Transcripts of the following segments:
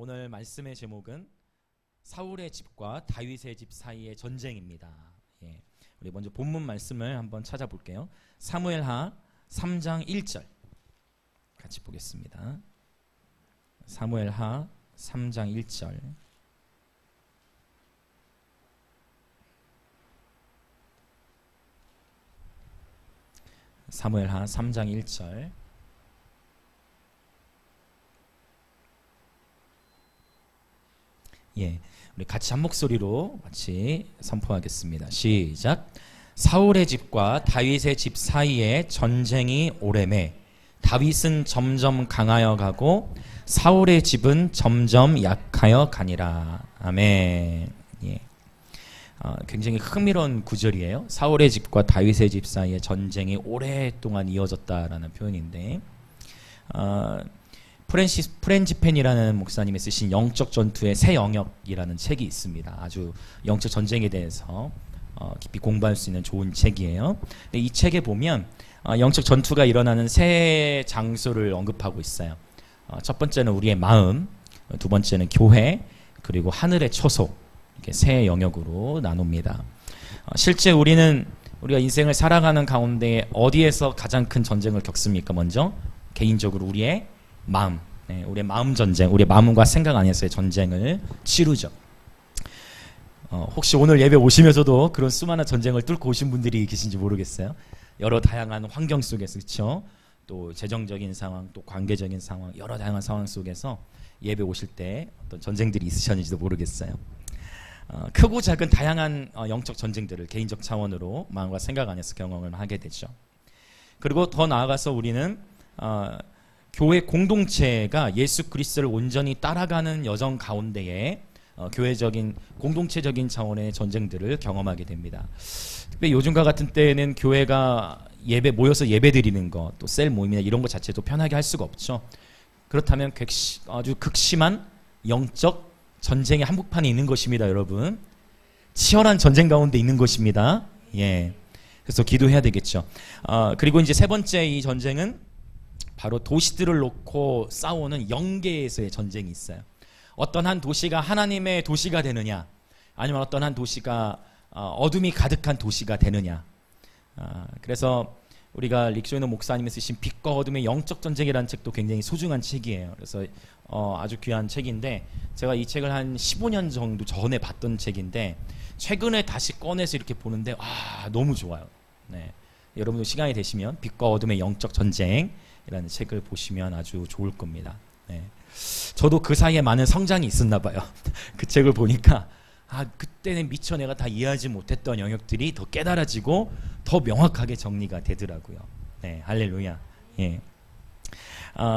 오늘 말씀의 제목은 사울의 집과 다윗의 집 사이의 전쟁입니다. 우리 먼저 본문 말씀을 한번 찾아볼게요. 사무엘하 3장 1절 같이 보겠습니다. 사무엘하 3장 1절. 사무엘하 3장 1절. 우리 같이 한 목소리로 같이 선포하겠습니다. 시작. 사울의 집과 다윗의 집 사이에 전쟁이 오래매 다윗은 점점 강하여 가고 사울의 집은 점점 약하여 가니라. 아멘. 굉장히 흥미로운 구절이에요. 사울의 집과 다윗의 집 사이에 전쟁이 오랫동안 이어졌다라는 표현인데, 프렌지펜이라는 목사님이 쓰신 영적 전투의 새 영역이라는 책이 있습니다. 아주 영적 전쟁에 대해서 깊이 공부할 수 있는 좋은 책이에요. 근데 이 책에 보면 영적 전투가 일어나는 세 장소를 언급하고 있어요. 첫 번째는 우리의 마음, 두 번째는 교회, 그리고 하늘의 초소, 이렇게 세 영역으로 나눕니다. 실제 우리가 인생을 살아가는 가운데 어디에서 가장 큰 전쟁을 겪습니까? 먼저 개인적으로 우리의 마음, 우리의 마음 전쟁, 우리의 마음과 생각 안에서의 전쟁을 치르죠. 혹시 오늘 예배 오시면서도 그런 수많은 전쟁을 뚫고 오신 분들이 계신지 모르겠어요. 여러 다양한 환경 속에서, 그렇죠? 또 재정적인 상황, 또 관계적인 상황, 여러 다양한 상황 속에서 예배 오실 때 어떤 전쟁들이 있으셨는지도 모르겠어요. 크고 작은 다양한 영적 전쟁들을 개인적 차원으로 마음과 생각 안에서 경험을 하게 되죠. 그리고 더 나아가서 우리는 교회 공동체가 예수 그리스도를 온전히 따라가는 여정 가운데에 교회적인 공동체적인 차원의 전쟁들을 경험하게 됩니다. 특별히 요즘과 같은 때에는 교회가 모여서 예배드리는 것, 또 셀 모임이나 이런 것 자체도 편하게 할 수가 없죠. 그렇다면 아주 극심한 영적 전쟁의 한복판에 있는 것입니다, 여러분. 치열한 전쟁 가운데 있는 것입니다. 그래서 기도해야 되겠죠. 그리고 이제 세 번째 이 전쟁은 바로 도시들을 놓고 싸우는 영계에서의 전쟁이 있어요. 어떤 한 도시가 하나님의 도시가 되느냐, 아니면 어떤 한 도시가 어둠이 가득한 도시가 되느냐. 그래서 우리가 릭쇼이너 목사님이 쓰신 빛과 어둠의 영적 전쟁이라는 책도 굉장히 소중한 책이에요. 그래서 아주 귀한 책인데, 제가 이 책을 한 15년 정도 전에 봤던 책인데 최근에 다시 꺼내서 이렇게 보는데 너무 좋아요. 여러분도 시간이 되시면 빛과 어둠의 영적 전쟁이라는 책을 보시면 아주 좋을 겁니다. 저도 그 사이에 많은 성장이 있었나 봐요. 그 책을 보니까 그때는 미처 내가 다 이해하지 못했던 영역들이 더 깨달아지고 더 명확하게 정리가 되더라고요. 할렐루야.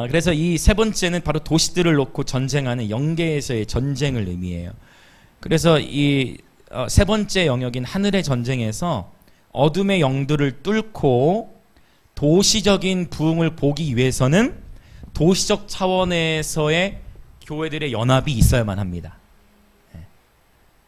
그래서 이 세 번째는 바로 도시들을 놓고 전쟁하는 영계에서의 전쟁을 의미해요. 그래서 이 세 번째 영역인 하늘의 전쟁에서 어둠의 영들을 뚫고 도시적인 부흥을 보기 위해서는 도시적 차원에서의 교회들의 연합이 있어야만 합니다.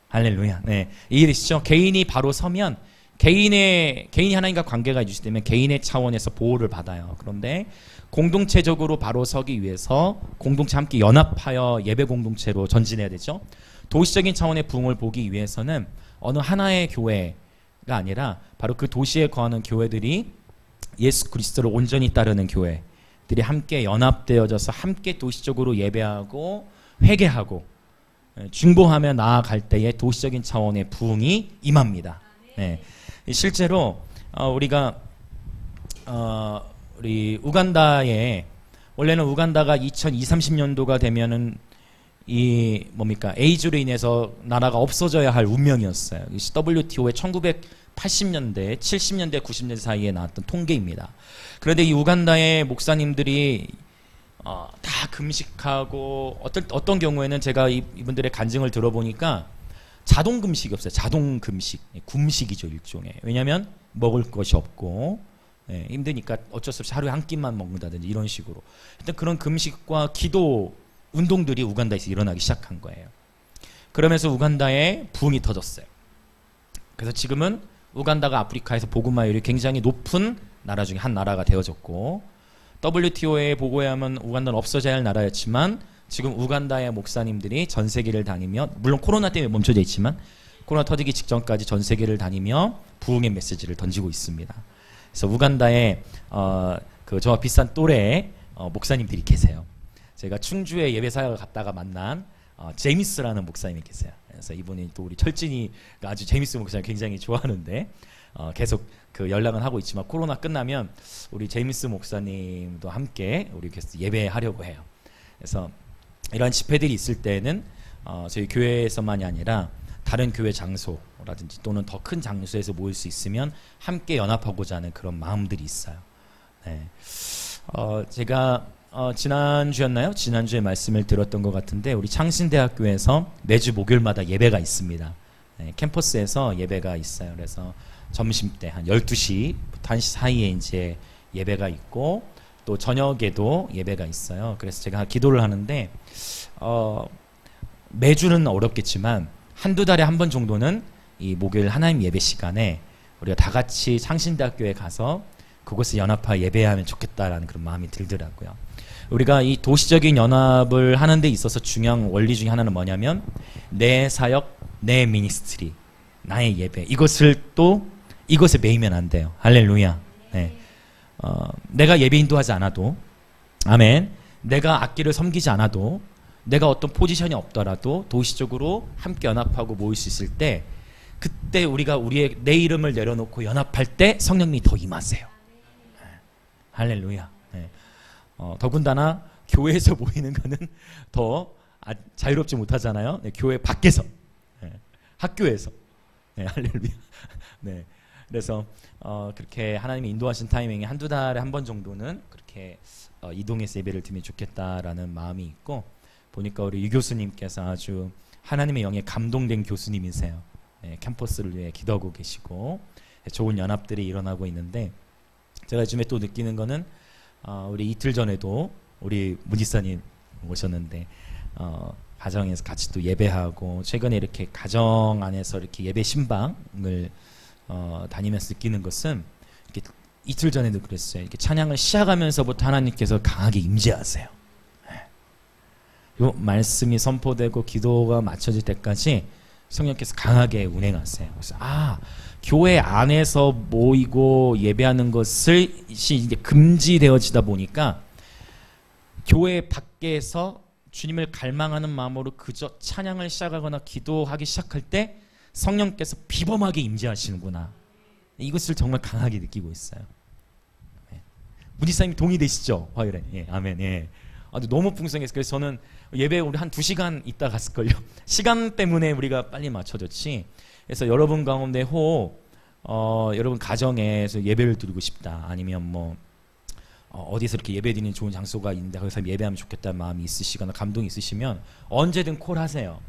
할렐루야. 이해되시죠? 개인이 바로 서면 개인이 하나님과 관계가 유지되면 개인의 차원에서 보호를 받아요. 그런데 공동체적으로 바로 서기 위해서 공동체 함께 연합하여 예배 공동체로 전진해야 되죠. 도시적인 차원의 부흥을 보기 위해서는 어느 하나의 교회가 아니라 바로 그 도시에 거하는 교회들이 예수 그리스도를 온전히 따르는 교회들이 함께 연합되어져서 함께 도시적으로 예배하고 회개하고 중보하며 나아갈 때에 도시적인 차원의 부흥이 임합니다. 실제로 우리가 우리 우간다에, 원래는 우간다가 2030년도가 되면은 에이즈로 인해서 나라가 없어져야 할 운명이었어요. WTO의 1980년대, 70년대, 90년대 사이에 나왔던 통계입니다. 그런데 이 우간다의 목사님들이 다 금식하고 어떤 경우에는 제가 이분들의 간증을 들어보니까 자동 금식이 없어요. 자동 금식, 굶식이죠, 일종의. 왜냐하면 먹을 것이 없고 힘드니까 어쩔 수 없이 하루에 한 끼만 먹는다든지 이런 식으로. 일단 그런 금식과 기도 운동들이 우간다에서 일어나기 시작한 거예요. 그러면서 우간다에 부흥이 터졌어요. 그래서 지금은 우간다가 아프리카에서 복음화율이 굉장히 높은 나라 중에 한 나라가 되어졌고, WTO의 보고에 하면 우간다는 없어져야 할 나라였지만 지금 우간다의 목사님들이 전 세계를 다니며, 물론 코로나 때문에 멈춰져 있지만 코로나 터지기 직전까지 전 세계를 다니며 부흥의 메시지를 던지고 있습니다. 그래서 우간다에 그 저와 비슷한 또래의 목사님들이 계세요. 제가 충주에 예배사역을 갔다가 만난 제임스라는 목사님이 계세요. 그래서 이분이 또 우리 철진이가 아주 제임스 목사님 굉장히 좋아하는데 계속 그 연락은 하고 있지만 코로나 끝나면 우리 제임스 목사님도 함께 우리 계속 예배하려고 해요. 그래서 이러한 집회들이 있을 때는 저희 교회에서만이 아니라 다른 교회 장소라든지 또는 더 큰 장소에서 모일 수 있으면 함께 연합하고자 하는 그런 마음들이 있어요. 네. 제가 지난주였나요? 지난주에 말씀을 드렸던 것 같은데 우리 창신대학교에서 매주 목요일마다 예배가 있습니다. 네, 캠퍼스에서 예배가 있어요. 그래서 점심때 한 12시부터 1시 사이에 이제 예배가 있고 또 저녁에도 예배가 있어요. 그래서 제가 기도를 하는데 매주는 어렵겠지만 한두 달에 한 번 정도는 이 목요일 하나님 예배 시간에 우리가 다 같이 창신대학교에 가서 그곳에 연합하여 예배하면 좋겠다라는 그런 마음이 들더라고요. 우리가 이 도시적인 연합을 하는 데 있어서 중요한 원리 중에 하나는 뭐냐면 내 사역, 내 미니스트리, 나의 예배, 이것에 매이면 안 돼요. 할렐루야. 네. 내가 예배 인도하지 않아도, 아멘, 내가 악기를 섬기지 않아도, 내가 어떤 포지션이 없더라도 도시적으로 함께 연합하고 모일 수 있을 때, 그때 우리가 내 이름을 내려놓고 연합할 때 성령님이 더 임하세요. 네. 할렐루야. 네. 더군다나 교회에서 모이는 거는 더 자유롭지 못하잖아요. 네, 교회 밖에서, 네, 학교에서, 네, 할렐루야. 네, 그래서 그렇게 하나님이 인도하신 타이밍에 한두 달에 한 번 정도는 그렇게 이동해서 예배를 드리면 좋겠다라는 마음이 있고, 보니까 우리 유 교수님께서 아주 하나님의 영에 감동된 교수님이세요. 네, 캠퍼스를 위해 기도하고 계시고 좋은 연합들이 일어나고 있는데, 제가 요즘에 또 느끼는 거는 우리 이틀 전에도 우리 문지사님 오셨는데 가정에서 같이 또 예배하고, 최근에 이렇게 가정 안에서 이렇게 예배 신방을 다니면서 느끼는 것은, 이렇게 이틀 전에도 그랬어요. 이렇게 찬양을 시작하면서부터 하나님께서 강하게 임재하세요. 요 말씀이 선포되고 기도가 맞춰질 때까지 성령께서 강하게 운행하세요. 그래서 교회 안에서 모이고 예배하는 것이 이제 금지되어지다 보니까 교회 밖에서 주님을 갈망하는 마음으로 그저 찬양을 시작하거나 기도하기 시작할 때 성령께서 비범하게 임재하시는구나, 이것을 정말 강하게 느끼고 있어요. 네. 문지사님 동의되시죠? 화요일에. 예, 아멘. 예. 너무 풍성해서, 그래서 저는 예배 우리 한 2시간 있다 갔을걸요. 시간 때문에 우리가 빨리 맞춰졌지. 그래서 여러분 가운데 여러분 가정에서 예배를 드리고 싶다, 아니면 어디서 이렇게 예배 드리는 좋은 장소가 있는데 거기서 예배하면 좋겠다는 마음이 있으시거나 감동이 있으시면 언제든 콜하세요.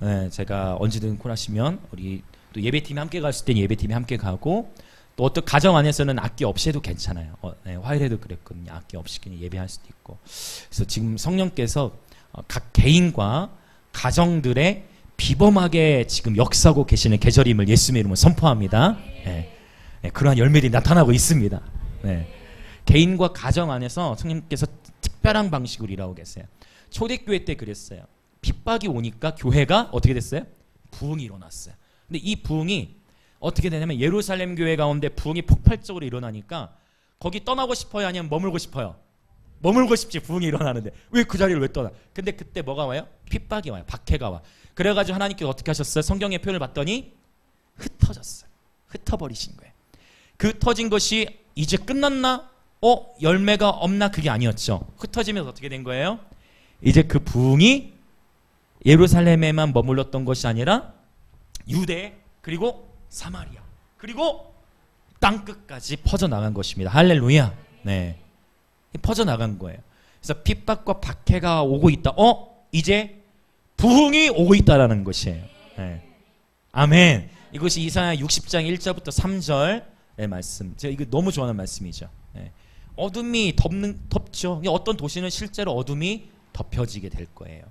네, 제가 언제든 콜하시면 우리 또 예배팀이 함께 갔을 땐 예배팀이 함께 가고, 또 어떤 가정 안에서는 악기 없이 해도 괜찮아요. 네, 화요일에도 그랬거든요. 악기 없이 그냥 예배할 수도 있고. 그래서 지금 성령께서 각 개인과 가정들의 비범하게 지금 역사하고 계시는 계절임을 예수님의 이름으로 선포합니다. 네, 네, 그러한 열매들이 나타나고 있습니다. 네. 개인과 가정 안에서 성령께서 특별한 방식으로 일하고 계세요. 초대교회 때 그랬어요. 핍박이 오니까 교회가 어떻게 됐어요? 부흥이 일어났어요. 근데 이 부흥이 어떻게 되냐면, 예루살렘 교회 가운데 부흥이 폭발적으로 일어나니까 거기 떠나고 싶어요? 아니면 머물고 싶어요? 머물고 싶지. 부흥이 일어나는데 왜 그 자리를 왜 떠나? 근데 그때 뭐가 와요? 핍박이 와요. 박해가 와. 그래가지고 하나님께서 어떻게 하셨어요? 성경의 표현을 봤더니 흩어졌어요. 흩어버리신 거예요. 그 터진 것이 이제 끝났나? 열매가 없나? 그게 아니었죠. 흩어지면서 어떻게 된 거예요? 이제 그 부흥이 예루살렘에만 머물렀던 것이 아니라 유대, 그리고 사마리아, 그리고 땅끝까지 퍼져나간 것입니다. 할렐루야. 네, 퍼져나간 거예요. 그래서 핍박과 박해가 오고 있다. 이제 부흥이 오고 있다라는 것이에요. 네. 아멘. 이것이 이사야 60장 1절부터 3절의 말씀. 제가 이거 너무 좋아하는 말씀이죠. 네. 어둠이 덮죠. 어떤 도시는 실제로 어둠이 덮여지게 될 거예요.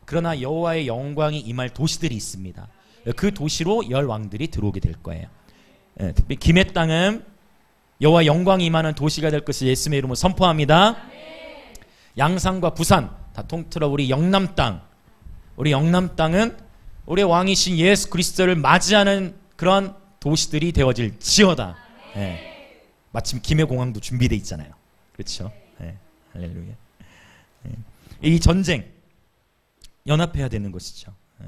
그러나 여호와의 영광이 임할 도시들이 있습니다. 그 도시로 열 왕들이 들어오게 될 거예요. 예, 특히 김해 땅은 여호와의 영광이 임하는 도시가 될 것을 예수님의 이름으로 선포합니다. 양산과 부산, 다 통틀어 우리 영남 땅, 우리 영남 땅은 우리 왕이신 예수 그리스도를 맞이하는 그런 도시들이 되어질 지어다. 예. 마침 김해공항도 준비되어 있잖아요. 그렇죠? 예. 할렐루야. 예. 이 전쟁 연합해야 되는 것이죠. 예.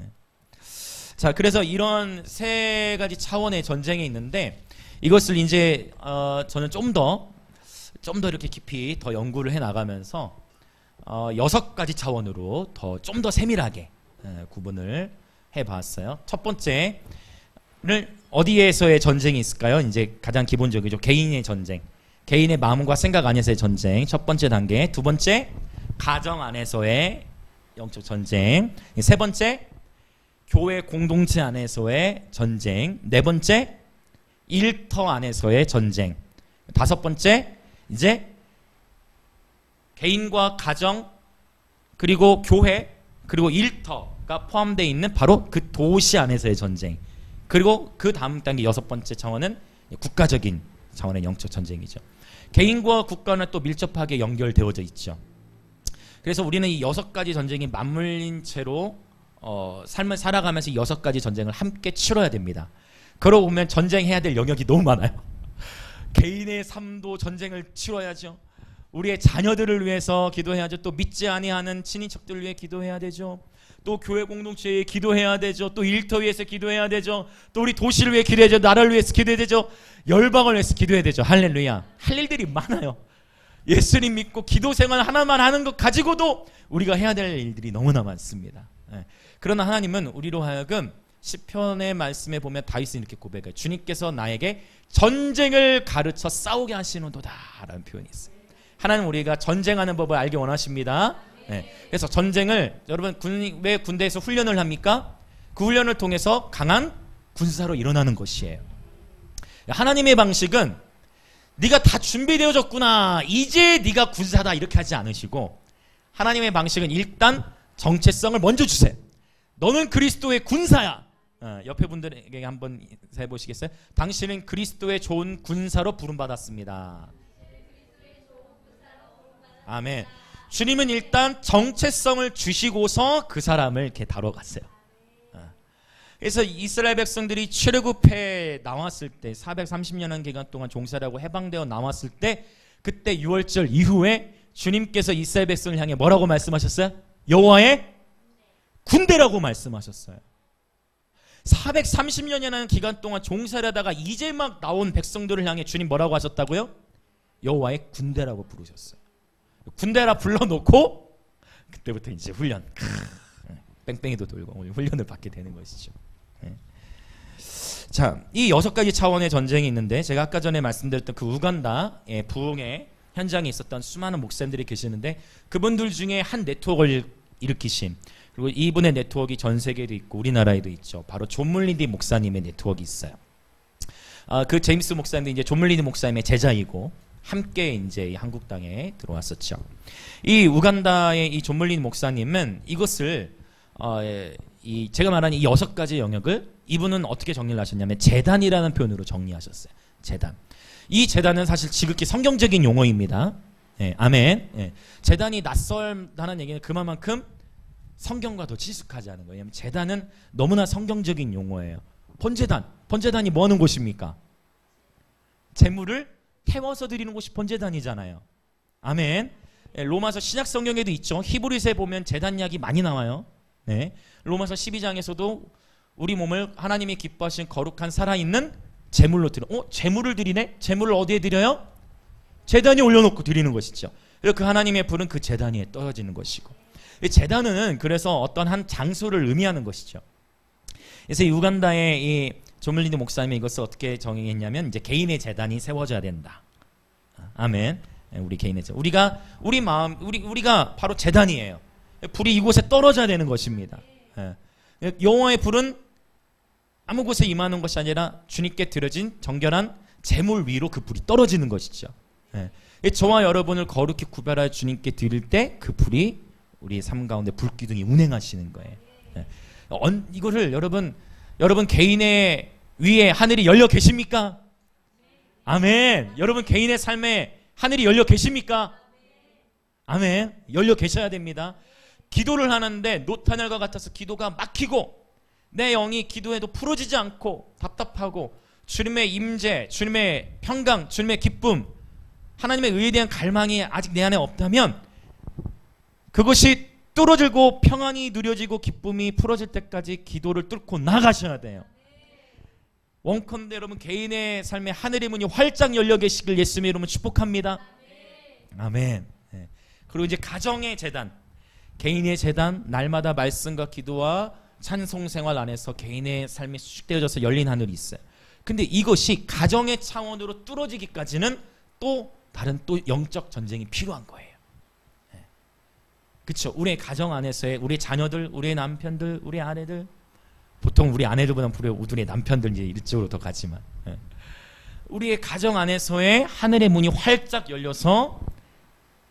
자, 그래서 이런 세 가지 차원의 전쟁이 있는데 이것을 이제 저는 좀 더 이렇게 깊이 더 연구를 해 나가면서 6가지 차원으로 좀 더 세밀하게 구분을 해봤어요. 첫 번째를 어디에서의 전쟁이 있을까요? 이제 가장 기본적이죠. 개인의 전쟁, 개인의 마음과 생각 안에서의 전쟁. 첫 번째 단계. 두 번째, 가정 안에서의 영적 전쟁. 세 번째, 교회 공동체 안에서의 전쟁. 네 번째, 일터 안에서의 전쟁. 다섯 번째, 이제 개인과 가정 그리고 교회 그리고 일터가 포함되어 있는 바로 그 도시 안에서의 전쟁. 그리고 그 다음 단계 여섯 번째 차원은 국가적인 차원의 영적 전쟁이죠. 개인과 국가는 또 밀접하게 연결되어져 있죠. 그래서 우리는 이 6가지 전쟁이 맞물린 채로 삶을 살아가면서 이 6가지 전쟁을 함께 치러야 됩니다. 그러고 보면 전쟁해야 될 영역이 너무 많아요. 개인의 삶도 전쟁을 치러야죠. 우리의 자녀들을 위해서 기도해야죠. 또 믿지 아니하는 친인척들을 위해 기도해야 되죠. 또 교회 공동체에 기도해야 되죠. 또 일터 위해서 기도해야 되죠. 또 우리 도시를 위해 기도해야 되죠. 나라를 위해서 기도해야 되죠. 열방을 위해서 기도해야 되죠. 할렐루야. 할 일들이 많아요. 예수님 믿고 기도 생활 하나만 하는 것 가지고도 우리가 해야 될 일들이 너무나 많습니다. 그러나 하나님은 우리로 하여금 시편의 말씀에 보면 다윗은 이렇게 고백해요. 주님께서 나에게 전쟁을 가르쳐 싸우게 하시는도다 라는 표현이 있어요. 하나님 우리가 전쟁하는 법을 알기 원하십니다. 그래서 전쟁을 여러분 왜 군대에서 훈련을 합니까? 그 훈련을 통해서 강한 군사로 일어나는 것이에요. 하나님의 방식은 네가 다 준비되어졌구나 이제 네가 군사다 이렇게 하지 않으시고 하나님의 방식은 일단 정체성을 먼저 주세요. 너는 그리스도의 군사야. 옆에 분들에게 한번 해보시겠어요? 당신은 그리스도의 좋은 군사로 부름받았습니다. 아멘. 주님은 일단 정체성을 주시고서 그 사람을 이렇게 다뤄갔어요. 그래서 이스라엘 백성들이 출애굽해 나왔을 때 430년의 기간 동안 종살이하고 해방되어 나왔을 때 그때 6월절 이후에 주님께서 이스라엘 백성을 향해 뭐라고 말씀하셨어요? 여호와의 군대라고 말씀하셨어요. 430년이라는 기간 동안 종살이하다가 이제 막 나온 백성들을 향해 주님 뭐라고 하셨다고요? 여호와의 군대라고 부르셨어요. 군대라 불러놓고 그때부터 이제 훈련 뺑뺑이도 돌고 훈련을 받게 되는 것이죠. 자, 이 6가지 차원의 전쟁이 있는데 제가 아까 전에 말씀드렸던 그 우간다의 부흥의 현장에 있었던 수많은 목사님들이 계시는데 그분들 중에 한 네트워크를 일으키신 그리고 이분의 네트워크가 전 세계에도 있고 우리나라에도 있죠. 바로 존 물리디 목사님의 네트워크가 있어요. 그 제임스 목사님도 이제 존 물리디 목사님의 제자이고 함께 이제 한국 땅에 들어왔었죠. 이 우간다의 이 존 물리디 목사님은 이것을 제가 말한 이 6가지 영역을 이분은 어떻게 정리를 하셨냐면 재단이라는 표현으로 정리하셨어요. 재단. 이 재단은 사실 지극히 성경적인 용어입니다. 아멘. 재단이 낯설다는 얘기는 그만큼 성경과 더 친숙하지 않은 거예요. 재단은 너무나 성경적인 용어예요. 번제단이 뭐 하는 곳입니까? 제물을 태워서 드리는 곳이 번제단이잖아요. 아멘. 로마서 신약 성경에도 있죠. 히브리서에 보면 제단 이야기 많이 나와요. 로마서 12장에서도 우리 몸을 하나님이 기뻐하신 거룩한 살아있는 제물로 드려. 제물을 드리네? 제물을 어디에 드려요? 제단에 올려놓고 드리는 것이죠. 그리고 그 하나님의 불은 그 제단 위에 떨어지는 것이고 제단은 그래서 어떤 한 장소를 의미하는 것이죠. 그래서 이 우간다의 이 존 물리디 목사님이 이것을 어떻게 정의했냐면 이제 개인의 제단이 세워져야 된다. 아멘. 우리 개인의 제단. 우리가 바로 제단이에요. 불이 이곳에 떨어져야 되는 것입니다. 여호와의 불은 아무 곳에 임하는 것이 아니라 주님께 드려진 정결한 제물 위로 그 불이 떨어지는 것이죠. 저와 여러분을 거룩히 구별하여 주님께 드릴 때 그 불이 우리의 삶 가운데 불기둥이 운행하시는 거예요. 이거를 여러분 개인의 위에 하늘이 열려 계십니까? 아멘. 여러분 개인의 삶에 하늘이 열려 계십니까? 아멘. 열려 계셔야 됩니다. 기도를 하는데 노타넬과 같아서 기도가 막히고 내 영이 기도해도 풀어지지 않고 답답하고 주님의 임재, 주님의 평강, 주님의 기쁨, 하나님의 의에 대한 갈망이 아직 내 안에 없다면 그것이 뚫어지고 평안이 누려지고 기쁨이 풀어질 때까지 기도를 뚫고 나가셔야 돼요. 원컨대 여러분 개인의 삶에 하늘의 문이 활짝 열려 계시길 예수님의 이름으로 축복합니다. 아멘. 네. 그리고 이제 가정의 재단, 개인의 재단, 날마다 말씀과 기도와 찬송 생활 안에서 개인의 삶이 수축되어져서 열린 하늘이 있어요. 근데 이것이 가정의 차원으로 뚫어지기까지는 또 다른 또 영적 전쟁이 필요한 거예요. 네. 그렇죠. 우리의 가정 안에서의 우리 자녀들, 우리의 남편들, 우리 아내들, 보통 우리 아내들보다 우리의 남편들 이제 이쪽으로 더 가지만, 네. 우리의 가정 안에서의 하늘의 문이 활짝 열려서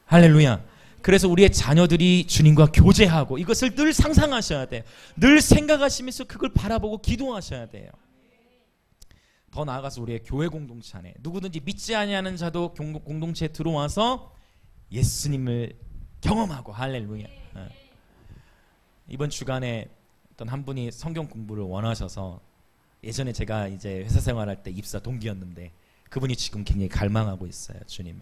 할렐루야. 그래서 우리의 자녀들이 주님과 교제하고 이것을 늘 상상하셔야 돼요. 늘 생각하시면서 그걸 바라보고 기도하셔야 돼요. 더 나아가서 우리의 교회 공동체 안에 누구든지 믿지 아니하는 자도 공동체에 들어와서 예수님을 경험하고 할렐루야. 이번 주간에 어떤 한 분이 성경 공부를 원하셔서 예전에 제가 이제 회사 생활할 때 입사 동기였는데 그분이 지금 굉장히 갈망하고 있어요. 주님을.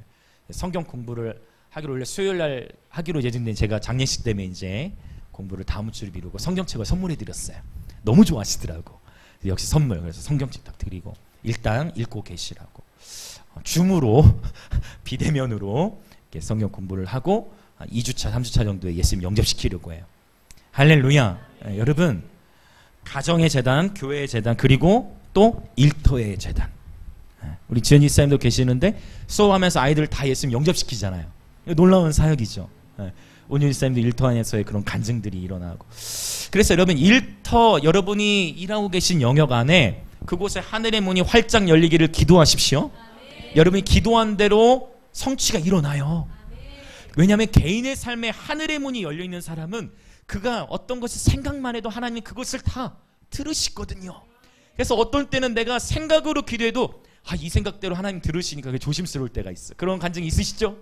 성경 공부를 하기로 원래 수요일 날 하기로 예정된 제가 장례식 때문에 이제 공부를 다음 주를 미루고 성경책을 선물해 드렸어요. 너무 좋아하시더라고. 역시 선물. 그래서 성경책 딱 드리고 일단 읽고 계시라고 줌으로 비대면으로 이렇게 성경 공부를 하고 2주차 3주차 정도에 예수님 영접시키려고 해요. 할렐루야. 네, 여러분 가정의 재단, 교회의 재단, 그리고 또 일터의 재단. 우리 지연이 사님도 계시는데 수업하면서 아이들 다 예수님 영접시키잖아요. 놀라운 사역이죠. 온유리 사님도 일터 안에서의 그런 간증들이 일어나고. 그래서 여러분 일터, 여러분이 일하고 계신 영역 안에 그곳에 하늘의 문이 활짝 열리기를 기도하십시오. 아멘. 여러분이 기도한 대로 성취가 일어나요. 왜냐하면 개인의 삶에 하늘의 문이 열려있는 사람은 그가 어떤 것을 생각만 해도 하나님이 그것을 다 들으시거든요. 그래서 어떤 때는 내가 생각으로 기도해도 이 생각대로 하나님 들으시니까 그게 조심스러울 때가 있어. 그런 간증이 있으시죠?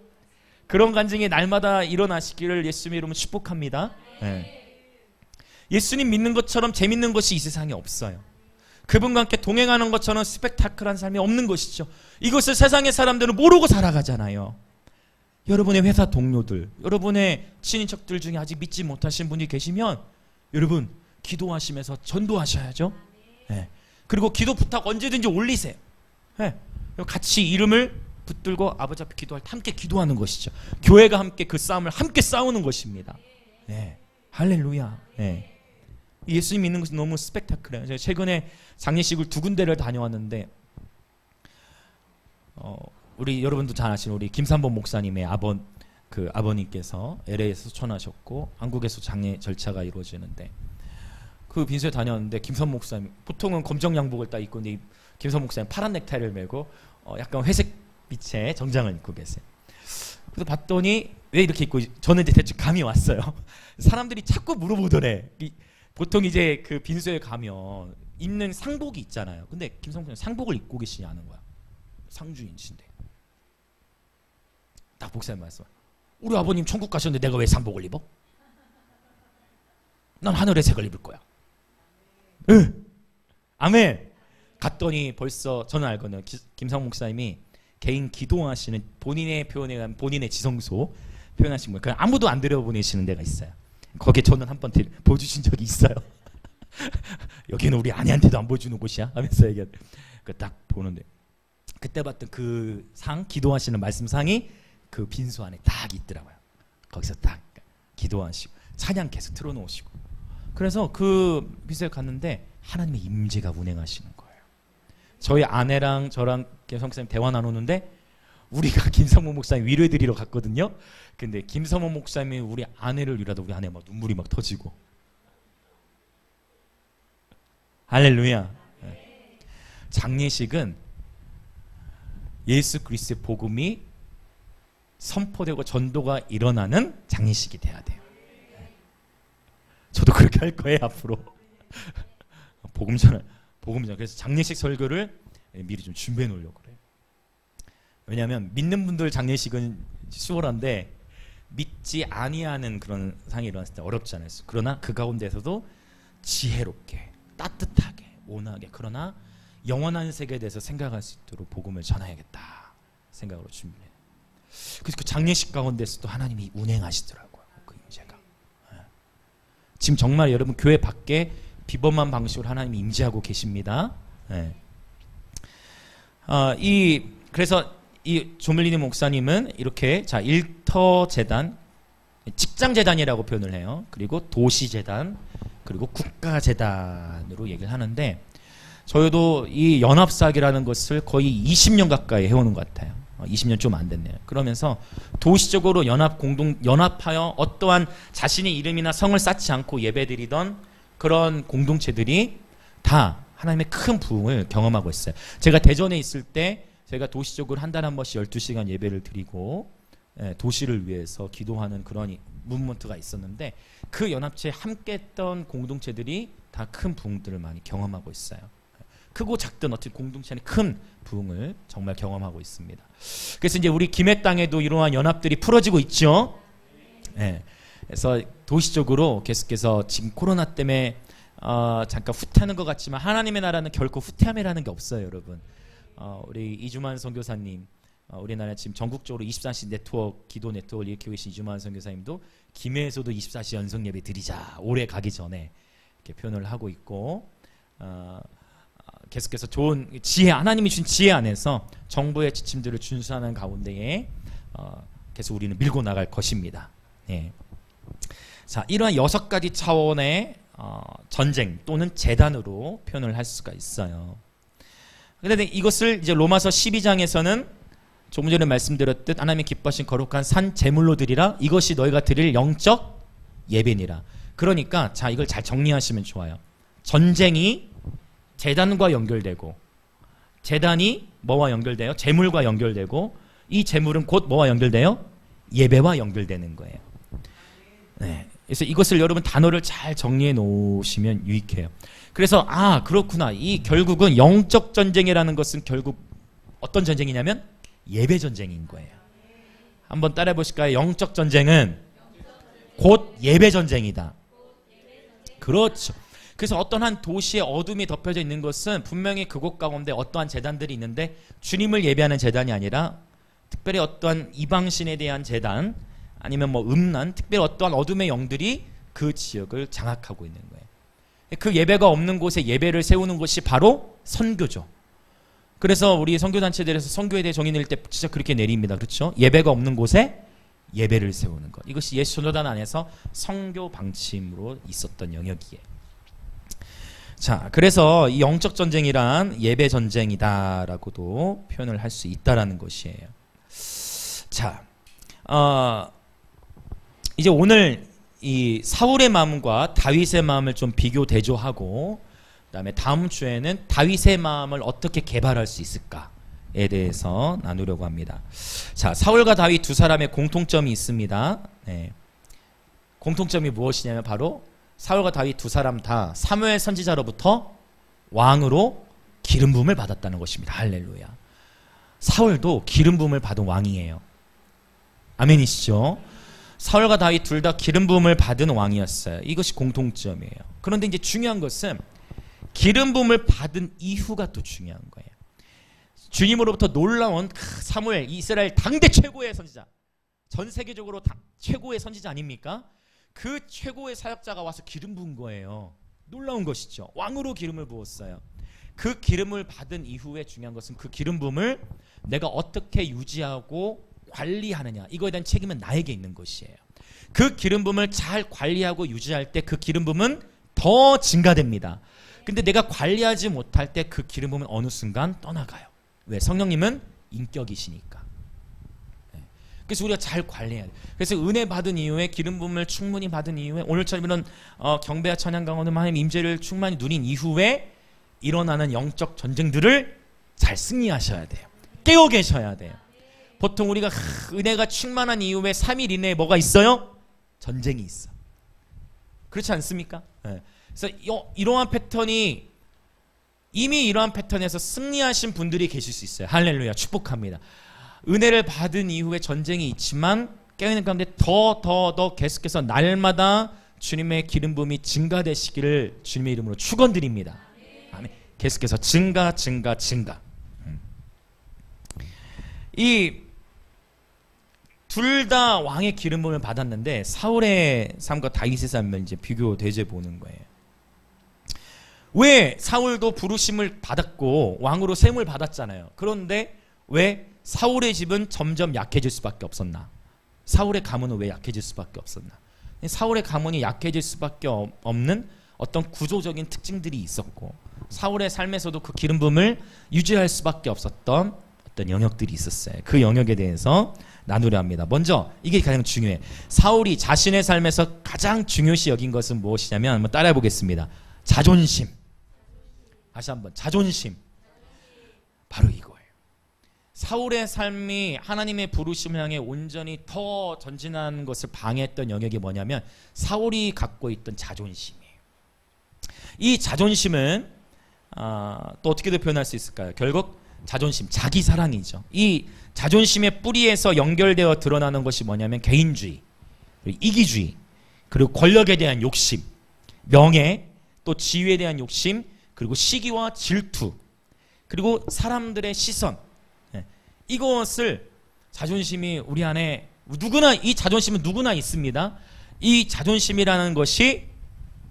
그런 간증이 날마다 일어나시기를 예수님의 이름으로 축복합니다. 네. 예수님 믿는 것처럼 재밌는 것이 이 세상에 없어요. 그분과 함께 동행하는 것처럼 스펙타클한 삶이 없는 것이죠. 이것을 세상의 사람들은 모르고 살아가잖아요. 여러분의 회사 동료들, 여러분의 친인척들 중에 아직 믿지 못하신 분이 계시면 여러분 기도하시면서 전도하셔야죠. 네. 그리고 기도 부탁 언제든지 올리세요. 네. 같이 이름을 붙들고 아버지 앞에 기도할 때 함께 기도하는 것이죠. 교회가 함께 그 싸움을 함께 싸우는 것입니다. 네. 할렐루야. 네. 예수님 믿는 것은 너무 스펙타클해요. 제가 최근에 장례식을 2군데를 다녀왔는데 우리 여러분도 잘 아시는 우리 김삼범 목사님의 아버님께서 LA에서 소천하셨고 한국에서 장례 절차가 이루어지는데 그 빈소에 다녔는데 김삼범 목사님 보통은 검정 양복을 딱 입고 있는데 김삼범 목사님 파란 넥타이를 메고 약간 회색 빛의 정장을 입고 계세요. 그래서 봤더니 왜 이렇게 입고 저는 이제 대충 감이 왔어요. 사람들이 자꾸 물어보더래. 보통 이제 그 빈소에 가면 입는 상복이 있잖아요. 근데 김삼범 목사님 상복을 입고 계시지 않은 거야. 상주인신데. 딱 목사님 말씀. 우리 아버님 천국 가셨는데 내가 왜 상복을 입어? 난 하늘의 색을 입을 거야. 응. 아멘. 갔더니 벌써 저는 알거든요. 김상훈 목사님이 개인 기도하시는 본인의 표현에 의한 본인의 지성소 표현하신 거예요. 그냥 아무도 안 들여보내시는 데가 있어요. 거기에 저는 한번 보여주신 적이 있어요. 여기는 우리 아내한테도 안 보여주는 곳이야 하면서 얘기하는데 딱 보는데 그때 봤던 그 상, 기도하시는 말씀상이 그 빈소 안에 딱 있더라고요. 거기서 딱 기도하시고 찬양 계속 틀어놓으시고 그래서 그 빈소에 갔는데 하나님의 임재가 운행하시는 거예요. 저희 아내랑 저랑 김성모 목사님 대화 나누는데 우리가 김성모 목사님 위로해드리러 갔거든요. 근데 김성모 목사님이 우리 아내를 위로하다 우리 아내 막 눈물이 막 터지고 할렐루야. 장례식은 예수 그리스도의 복음이 선포되고 전도가 일어나는 장례식이 돼야 돼요. 저도 그렇게 할 거예요 앞으로. 복음 전할. 그래서 장례식 설교를 미리 좀 준비해 놓으려고 그래요. 왜냐하면 믿는 분들 장례식은 수월한데 믿지 아니하는 그런 상황이 일어났을 때 어렵잖아요. 그러나 그 가운데서도 지혜롭게, 따뜻하게, 온화하게, 그러나 영원한 세계에 대해서 생각할 수 있도록 복음을 전해야겠다 생각으로 준비해요. 그래서 그 장례식 가운데서도 하나님이 운행하시더라고요. 그 임재가. 지금 정말 여러분 교회 밖에 비범한 방식으로 하나님이 임재하고 계십니다. 그래서 이 조물리니 목사님은 이렇게 자 일터 재단, 직장 재단이라고 표현을 해요. 그리고 도시 재단, 그리고 국가 재단으로 얘기를 하는데, 저희도 이 연합사역이라는 것을 거의 20년 가까이 해오는 것 같아요. 20년 좀 안 됐네요. 그러면서 도시적으로 연합하여 어떠한 자신의 이름이나 성을 쌓지 않고 예배드리던 그런 공동체들이 다 하나님의 큰 부흥을 경험하고 있어요. 제가 대전에 있을 때 저희가 도시적으로 한 달에 한 번씩 12시간 예배를 드리고 도시를 위해서 기도하는 그런 무브먼트가 있었는데, 그 연합체에 함께 했던 공동체들이 다 큰 부흥들을 많이 경험하고 있어요. 크고 작든 어쨌든 공동체는 큰 부흥을 정말 경험하고 있습니다. 그래서 이제 우리 김해 땅에도 이러한 연합들이 풀어지고 있죠. 그래서 도시적으로 계속해서 지금 코로나 때문에 잠깐 후퇴하는 것 같지만 하나님의 나라는 결코 후퇴함이라는 게 없어요, 여러분. 우리 이주만 선교사님, 우리나라 지금 전국적으로 24시 네트워크, 기도 네트워크를 일으키고 계신 이주만 선교사님도 김해에서도 24시 연속 예배 드리자, 올해 가기 전에 이렇게 표현을 하고 있고, 계속해서 좋은 지혜, 하나님이 주신 지혜 안에서 정부의 지침들을 준수하는 가운데에 계속 우리는 밀고 나갈 것입니다. 자, 이러한 6가지 차원의 전쟁 또는 재단으로 표현을 할 수가 있어요. 그런데 이것을 이제 로마서 12장에서는 조금 전에 말씀드렸듯 하나님의 기뻐하신 거룩한 산 제물로 드리라, 이것이 너희가 드릴 영적 예배니라. 그러니까 자, 이걸 잘 정리하시면 좋아요. 전쟁이 재단과 연결되고, 재단이 뭐와 연결돼요? 재물과 연결되고, 이 재물은 곧 뭐와 연결돼요? 예배와 연결되는 거예요. 그래서 이것을 여러분 단어를 잘 정리해 놓으시면 유익해요. 그래서 그렇구나, 이 결국은 영적 전쟁이라는 것은 결국 어떤 전쟁이냐면 예배 전쟁인 거예요. 한번 따라해 보실까요? 영적 전쟁은 곧 예배 전쟁이다. 그렇죠. 그래서 어떤 한 도시에 어둠이 덮여져 있는 것은 분명히 그곳 가운데 어떠한 재단들이 있는데, 주님을 예배하는 재단이 아니라 특별히 어떠한 이방신에 대한 재단, 아니면 뭐 음란, 특별히 어떠한 어둠의 영들이 그 지역을 장악하고 있는 거예요. 그 예배가 없는 곳에 예배를 세우는 것이 바로 선교죠. 그래서 우리 선교단체들에서 선교에 대해 정의 낼 때 진짜 그렇게 내립니다. 그렇죠? 예배가 없는 곳에 예배를 세우는 것. 이것이 예수 전도단 안에서 선교 방침으로 있었던 영역이에요. 자, 그래서 이 영적 전쟁이란 예배 전쟁이다라고도 표현을 할 수 있다라는 것이에요. 자, 이제 오늘 이 사울의 마음과 다윗의 마음을 좀 비교 대조하고, 그다음에 다음 주에는 다윗의 마음을 어떻게 개발할 수 있을까에 대해서 나누려고 합니다. 자, 사울과 다윗 두 사람의 공통점이 있습니다. 공통점이 무엇이냐면 바로 사울과 다윗 두 사람 다 사무엘 선지자로부터 왕으로 기름 부음을 받았다는 것입니다. 할렐루야. 사울도 기름 부음을 받은 왕이에요. 아멘이시죠? 사울과 다윗 둘 다 기름 부음을 받은 왕이었어요. 이것이 공통점이에요. 그런데 이제 중요한 것은 기름 부음을 받은 이후가 또 중요한 거예요. 주님으로부터 놀라운 사무엘, 이스라엘 당대 최고의 선지자, 전 세계적으로 최고의 선지자 아닙니까? 그 최고의 사역자가 와서 기름 부은 거예요. 놀라운 것이죠. 왕으로 기름을 부었어요. 그 기름을 받은 이후에 중요한 것은 그 기름 부음을 내가 어떻게 유지하고 관리하느냐, 이거에 대한 책임은 나에게 있는 것이에요. 그 기름 부음을 잘 관리하고 유지할 때 그 기름 부음은 더 증가됩니다. 근데 내가 관리하지 못할 때 그 기름 부음은 어느 순간 떠나가요. 왜? 성령님은 인격이시니까. 그래서 우리가 잘 관리해야 돼요. 그래서 은혜 받은 이후에, 기름 부음을 충분히 받은 이후에, 오늘처럼 이런 경배와 찬양 가운데 하나님 임재를 충만히 누린 이후에 일어나는 영적 전쟁들을 잘 승리하셔야 돼요. 깨어 계셔야 돼요. 보통 우리가 은혜가 충만한 이후에 3일 이내에 뭐가 있어요? 전쟁이 있어. 그렇지 않습니까? 그래서 이러한 패턴이, 이미 이러한 패턴에서 승리하신 분들이 계실 수 있어요. 할렐루야, 축복합니다. 은혜를 받은 이후에 전쟁이 있지만 깨어있는 가운데 더 계속해서 날마다 주님의 기름 부음이 증가되시기를 주님의 이름으로 축원드립니다. 아멘. 계속해서 증가. 이 둘 다 왕의 기름 부음을 받았는데 사울의 삶과 다윗의 삶을 이제 비교 대조해 보는 거예요. 왜 사울도 부르심을 받았고 왕으로 세움을 받았잖아요. 그런데 왜 사울의 집은 점점 약해질 수밖에 없었나? 사울의 가문은 왜 약해질 수밖에 없었나? 사울의 가문이 약해질 수밖에 없는 어떤 구조적인 특징들이 있었고 사울의 삶에서도 그 기름 부음을 유지할 수밖에 없었던 어떤 영역들이 있었어요. 그 영역에 대해서 나누려 합니다. 먼저 이게 가장 중요해. 사울이 자신의 삶에서 가장 중요시 여긴 것은 무엇이냐면 한번 따라해 보겠습니다. 자존심. 다시 한번 자존심. 바로 이거예요. 사울의 삶이 하나님의 부르심을 향해 온전히 더 전진하는 것을 방해했던 영역이 뭐냐면 사울이 갖고 있던 자존심이에요. 이 자존심은 또 어떻게도 표현할 수 있을까요? 결국 자존심, 자기 사랑이죠. 이 자존심의 뿌리에서 연결되어 드러나는 것이 뭐냐면 개인주의, 이기주의, 그리고 권력에 대한 욕심, 명예, 또 지위에 대한 욕심, 그리고 시기와 질투, 그리고 사람들의 시선. 이것을 자존심이 우리 안에 누구나 이 자존심은 누구나 있습니다. 이 자존심이라는 것이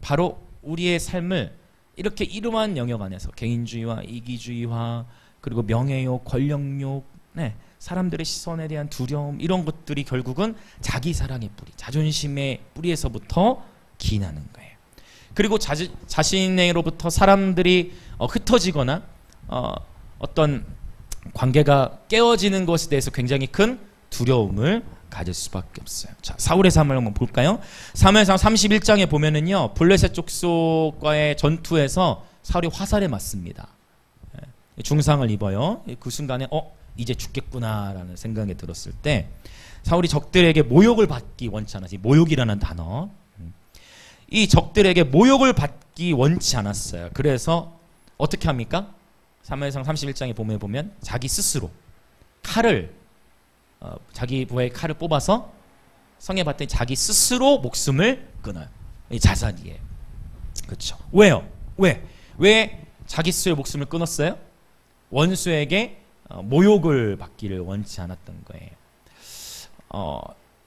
바로 우리의 삶을 이렇게 이러한 영역 안에서 개인주의와 이기주의와 그리고 명예욕, 권력욕, 사람들의 시선에 대한 두려움 이런 것들이 결국은 자기 사랑의 뿌리, 자존심의 뿌리에서부터 기인하는 거예요. 그리고 자신으로부터 사람들이 흩어지거나 어떤 관계가 깨어지는 것에 대해서 굉장히 큰 두려움을 가질 수밖에 없어요. 자, 사울의 삶을 한번 볼까요? 사무엘상 31장에 보면은요, 블레셋 족속과의 전투에서 사울이 화살에 맞습니다. 중상을 입어요. 그 순간에 이제 죽겠구나라는 생각이 들었을 때 사울이 적들에게 모욕을 받기 원치 않았어요. 모욕이라는 단어. 이 적들에게 모욕을 받기 원치 않았어요. 그래서 어떻게 합니까? 사무엘상 31장에 보면 자기 스스로 칼을 자기 부하의 칼을 뽑아서 성에 봤더니 자기 스스로 목숨을 끊어요. 이 자살이에요. 그렇죠? 왜요? 왜 자기 스스로 목숨을 끊었어요? 원수에게 모욕을 받기를 원치 않았던 거예요.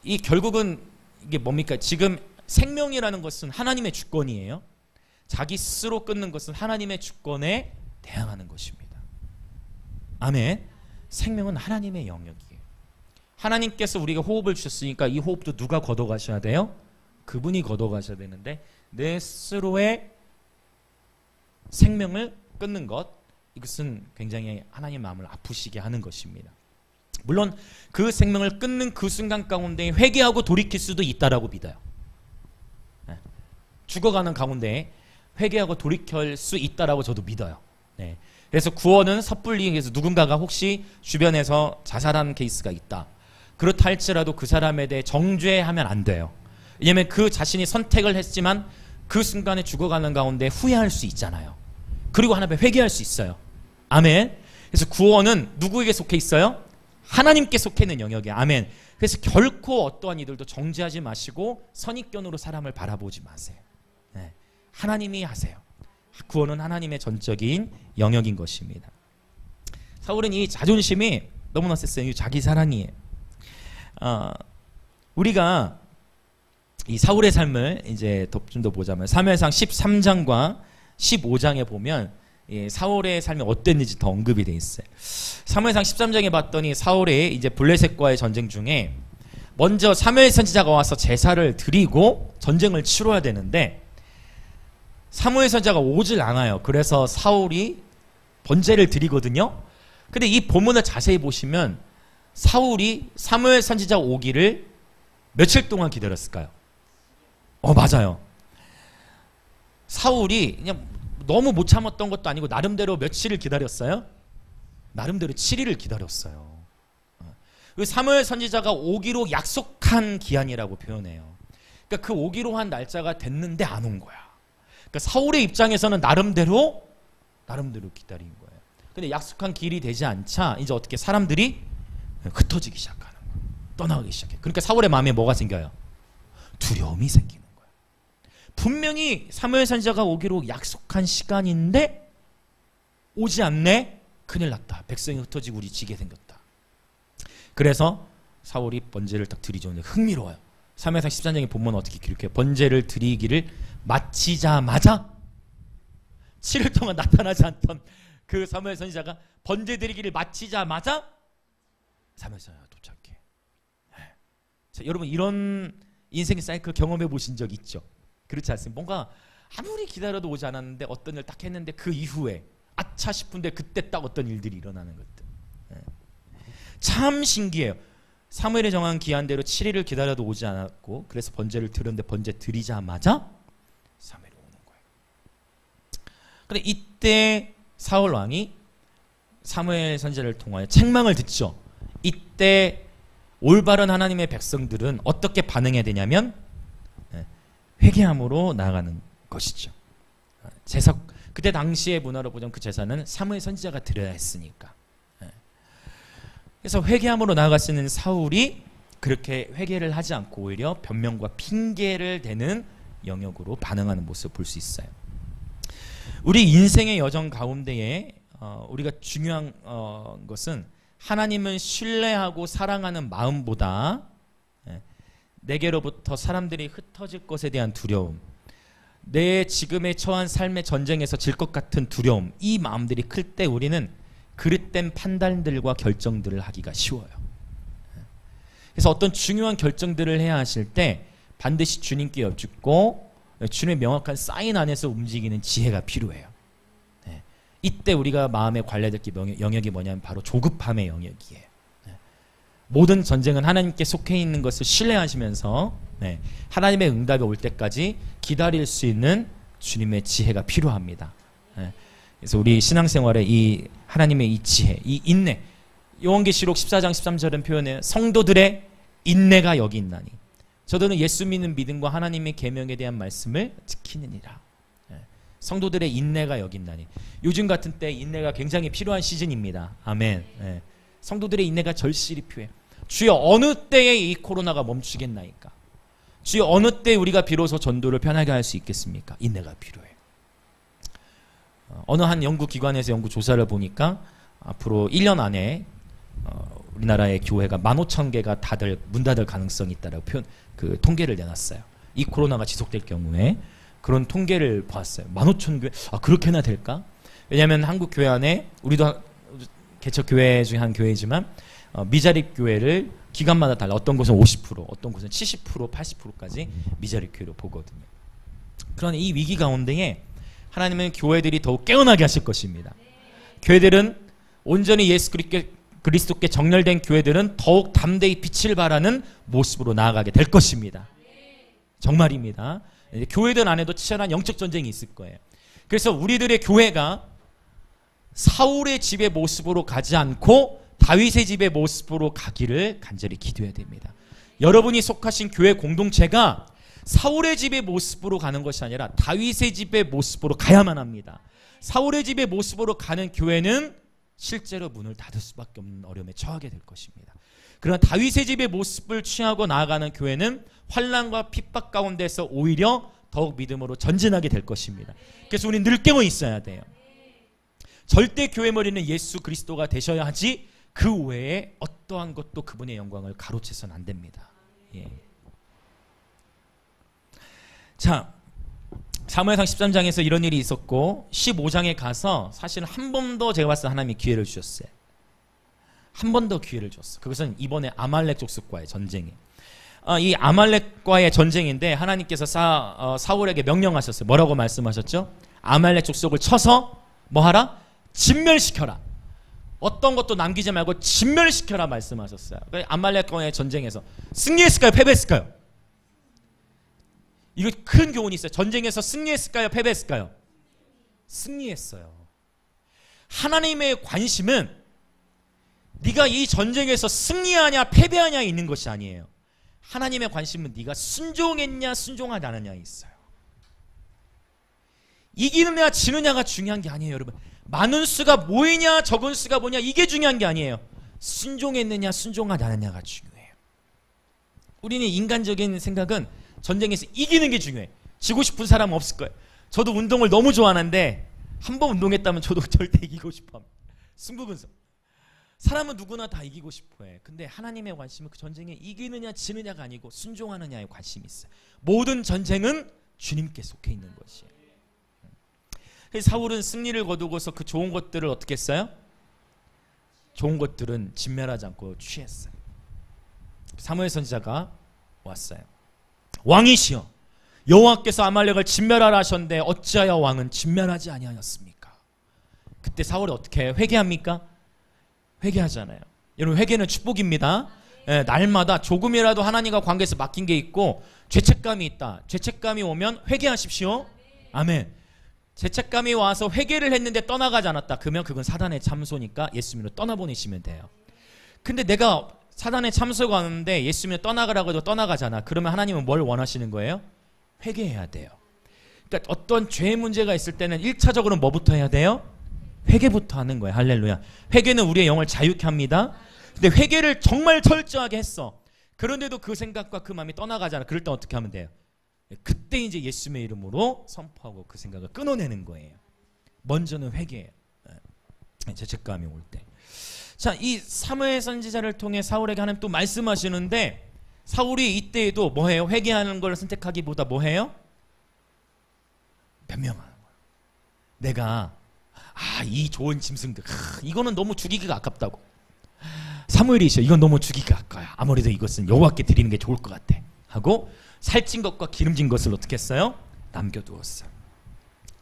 이 결국은 이게 뭡니까? 지금 생명이라는 것은 하나님의 주권이에요. 자기 스스로 끊는 것은 하나님의 주권에 대항하는 것입니다. 아멘. 생명은 하나님의 영역이에요. 하나님께서 우리가 호흡을 주셨으니까 이 호흡도 누가 걷어가셔야 돼요? 그분이 걷어가셔야 되는데 내 스스로의 생명을 끊는 것, 이것은 굉장히 하나님의 마음을 아프시게 하는 것입니다. 물론 그 생명을 끊는 그 순간 가운데 회개하고 돌이킬 수도 있다라고 믿어요. 죽어가는 가운데 회개하고 돌이킬 수 있다라고 저도 믿어요. 그래서 구원은 섣불리 해서 누군가가 혹시 주변에서 자살한 케이스가 있다. 그렇다 할지라도 그 사람에 대해 정죄하면 안 돼요. 왜냐하면 그 자신이 선택을 했지만 그 순간에 죽어가는 가운데 후회할 수 있잖아요. 그리고 하나님께 회개할 수 있어요. 아멘. 그래서 구원은 누구에게 속해 있어요? 하나님께 속해 있는 영역이에요. 아멘. 그래서 결코 어떠한 이들도 정죄하지 마시고 선입견으로 사람을 바라보지 마세요. 하나님이 하세요. 구원은 하나님의 전적인 영역인 것입니다. 사울은 이 자존심이 너무나 셌어요. 자기 사랑이에요. 우리가 이 사울의 삶을 이제 좀 더 보자면 사무엘상 13장과 15장에 보면 사울의 삶이 어땠는지 더 언급이 돼 있어요. 사무엘상 13장에 봤더니 사울이 이제 블레셋과의 전쟁 중에 먼저 사무엘 선지자가 와서 제사를 드리고 전쟁을 치러야 되는데 사무엘 선지자가 오질 않아요. 그래서 사울이 번제를 드리거든요. 근데 이 본문을 자세히 보시면 사울이 사무엘 선지자 오기를 며칠 동안 기다렸을까요? 맞아요. 사울이 그냥 너무 못 참았던 것도 아니고 나름대로 며칠을 기다렸어요? 나름대로 7일을 기다렸어요. 사무엘 선지자가 오기로 약속한 기한이라고 표현해요. 그러니까 그 오기로 한 날짜가 됐는데 안 온 거야. 그러니까 사울의 입장에서는 나름대로 기다린 거예요. 근데 약속한 길이 되지 않자 이제 어떻게 사람들이 흩어지기 시작하는 거예요. 떠나가기 시작해. 그러니까 사울의 마음에 뭐가 생겨요? 두려움이 생기는 거예요. 분명히 사무엘 선지자가 오기로 약속한 시간인데 오지 않네? 큰일 났다. 백성이 흩어지고 우리 지게 생겼다. 그래서 사울이 번제를 딱 드리죠. 흥미로워요. 사무엘상 13장의 본문은 어떻게 기록해요? 번제를 드리기를 마치자마자 7일 동안 나타나지 않던 그 사무엘 선지자가 번제 드리기를 마치자마자 사무엘 선지자가 도착해. 자, 여러분 이런 인생 사이클 경험해 보신 적 있죠? 그렇지 않습니까? 뭔가 아무리 기다려도 오지 않았는데 어떤 일을 딱 했는데 그 이후에 아차 싶은데 그때 딱 어떤 일들이 일어나는 것들. 참 신기해요. 사무엘이 정한 기한대로 7일을 기다려도 오지 않았고 그래서 번제를 드렸는데 번제 드리자마자 사무엘이 오는 거예요. 근데 이때 사울 왕이 사무엘 선지자를 통하여 책망을 듣죠. 이때 올바른 하나님의 백성들은 어떻게 반응해야 되냐면 회개함으로 나아가는 것이죠. 제사, 그때 당시의 문화로 보자면 그 제사는 사무엘 선지자가 드려야 했으니까. 그래서 회개함으로 나아갔으는 사울이 그렇게 회개를 하지 않고 오히려 변명과 핑계를 대는 영역으로 반응하는 모습을 볼 수 있어요. 우리 인생의 여정 가운데에 우리가 중요한 것은 하나님을 신뢰하고 사랑하는 마음보다 내게로부터 사람들이 흩어질 것에 대한 두려움, 내 지금에 처한 삶의 전쟁에서 질 것 같은 두려움, 이 마음들이 클 때 우리는 그릇된 판단들과 결정들을 하기가 쉬워요. 그래서 어떤 중요한 결정들을 해야 하실 때 반드시 주님께 여쭙고 주님의 명확한 사인 안에서 움직이는 지혜가 필요해요. 이때 우리가 마음에 관리해야 될 영역이 뭐냐면 바로 조급함의 영역이에요. 모든 전쟁은 하나님께 속해 있는 것을 신뢰하시면서 하나님의 응답이 올 때까지 기다릴 수 있는 주님의 지혜가 필요합니다. 그래서 우리 신앙생활에 이 하나님의 이 지혜, 이 인내, 요한계시록 14장 13절은 표현해요. 성도들의 인내가 여기 있나니 저들은 예수 믿는 믿음과 하나님의 계명에 대한 말씀을 지키느니라. 성도들의 인내가 여기 있나니 요즘 같은 때 인내가 굉장히 필요한 시즌입니다. 아멘. 성도들의 인내가 절실히 필요해. 주여 어느 때에 이 코로나가 멈추겠나이까? 주여 어느 때 우리가 비로소 전도를 편하게 할 수 있겠습니까? 인내가 필요해. 어느 한 연구기관에서 연구조사를 보니까 앞으로 1년 안에 우리나라의 교회가 15,000개가 다들 문 닫을 가능성이 있다라고 그 통계를 내놨어요. 이 코로나가 지속될 경우에 그런 통계를 보았어요. 15,000교회, 그렇게나 될까? 왜냐하면 한국 교회 안에 우리도 개척 교회 중에 한 교회지만 미자립 교회를 기간마다 달라. 어떤 곳은 50%, 어떤 곳은 70%, 80%까지 미자립 교회로 보거든요. 그러나 이 위기 가운데에 하나님은 교회들이 더욱 깨어나게 하실 것입니다. 교회들은 온전히 예수 그리스도께 정렬된 교회들은 더욱 담대히 빛을 발하는 모습으로 나아가게 될 것입니다. 정말입니다. 교회들 안에도 치열한 영적 전쟁이 있을 거예요. 그래서 우리들의 교회가 사울의 집의 모습으로 가지 않고 다윗의 집의 모습으로 가기를 간절히 기도해야 됩니다. 여러분이 속하신 교회 공동체가 사울의 집의 모습으로 가는 것이 아니라 다윗의 집의 모습으로 가야만 합니다. 사울의 집의 모습으로 가는 교회는 실제로 문을 닫을 수밖에 없는 어려움에 처하게 될 것입니다. 그러나 다윗의 집의 모습을 취하고 나아가는 교회는 환난과 핍박 가운데서 오히려 더욱 믿음으로 전진하게 될 것입니다. 그래서 우리는 늘 깨어 있어야 돼요. 절대 교회 머리는 예수 그리스도가 되셔야 하지 그 외에 어떠한 것도 그분의 영광을 가로채서는 안 됩니다. 예. 자, 사무엘상 13장에서 이런 일이 있었고 15장에 가서 사실 한 번 더 제가 봤을 때 하나님이 기회를 주셨어요. 한 번 더 기회를 줬어. 그것은 이번에 아말렉 족속과의 전쟁이. 이 아말렉과의 전쟁인데 하나님께서 사울에게 명령하셨어요. 뭐라고 말씀하셨죠? 아말렉 족속을 쳐서 뭐하라? 진멸시켜라. 어떤 것도 남기지 말고 진멸시켜라 말씀하셨어요. 아말렉과의 전쟁에서 승리했을까요? 패배했을까요? 이거 큰 교훈이 있어요. 전쟁에서 승리했을까요? 패배했을까요? 승리했어요. 하나님의 관심은 네가 이 전쟁에서 승리하냐 패배하냐에 있는 것이 아니에요. 하나님의 관심은 네가 순종했냐 순종하지 않느냐에 있어요. 이기느냐 지느냐가 중요한 게 아니에요. 여러분, 많은 수가 뭐이냐 적은 수가 뭐냐 이게 중요한 게 아니에요. 순종했느냐 순종하지 않느냐가 중요해요. 우리는 인간적인 생각은 전쟁에서 이기는 게 중요해. 지고 싶은 사람은 없을 거예요. 저도 운동을 너무 좋아하는데 한 번 운동했다면 저도 절대 이기고 싶어. 승부근성. 사람은 누구나 다 이기고 싶어해. 근데 하나님의 관심은 그 전쟁에 이기느냐 지느냐가 아니고 순종하느냐에 관심이 있어요. 모든 전쟁은 주님께 속해 있는 것이에요. 그래서 사울은 승리를 거두고서 그 좋은 것들을 어떻게 했어요? 좋은 것들은 진멸하지 않고 취했어요. 사무엘 선지자가 왔어요. 왕이시여, 여호와께서 아말렉을 진멸하라 하셨는데 어찌하여 왕은 진멸하지 아니하였습니까? 그때 사울이 어떻게 해요? 회개합니까? 회개하잖아요. 여러분, 회개는 축복입니다. 날마다 조금이라도 하나님과 관계에서 맡긴 게 있고 죄책감이 있다. 죄책감이 오면 회개하십시오. 아멘. 죄책감이 와서 회개를 했는데 떠나가지 않았다. 그러면 그건 사단의 참소니까 예수님으로 떠나보내시면 돼요. 근데 내가 사단의 참소가 왔는데 예수님을 떠나가라고 해도 떠나가잖아. 그러면 하나님은 뭘 원하시는 거예요? 회개해야 돼요. 그러니까 어떤 죄의 문제가 있을 때는 1차적으로 뭐부터 해야 돼요? 회개부터 하는 거예요. 할렐루야. 회개는 우리의 영을 자유케 합니다. 근데 회개를 정말 철저하게 했어. 그런데도 그 생각과 그 마음이 떠나가잖아. 그럴 때 어떻게 하면 돼요? 그때 이제 예수님의 이름으로 선포하고 그 생각을 끊어내는 거예요. 먼저는 회개예요. 죄책감이 올 때. 자, 이 사무엘 선지자를 통해 사울에게 하나님 또 말씀하시는데 사울이 이때에도 뭐해요? 회개하는 걸 선택하기보다 뭐해요? 변명하는 거예요. 내가 이 좋은 짐승들 이거는 너무 죽이기가 아깝다고. 사무엘이 있어. 이건 너무 죽이기가 아까워요. 아무래도 이것은 여호와께 드리는 게 좋을 것 같아 하고 살찐 것과 기름진 것을 어떻게 했어요? 남겨두었어요.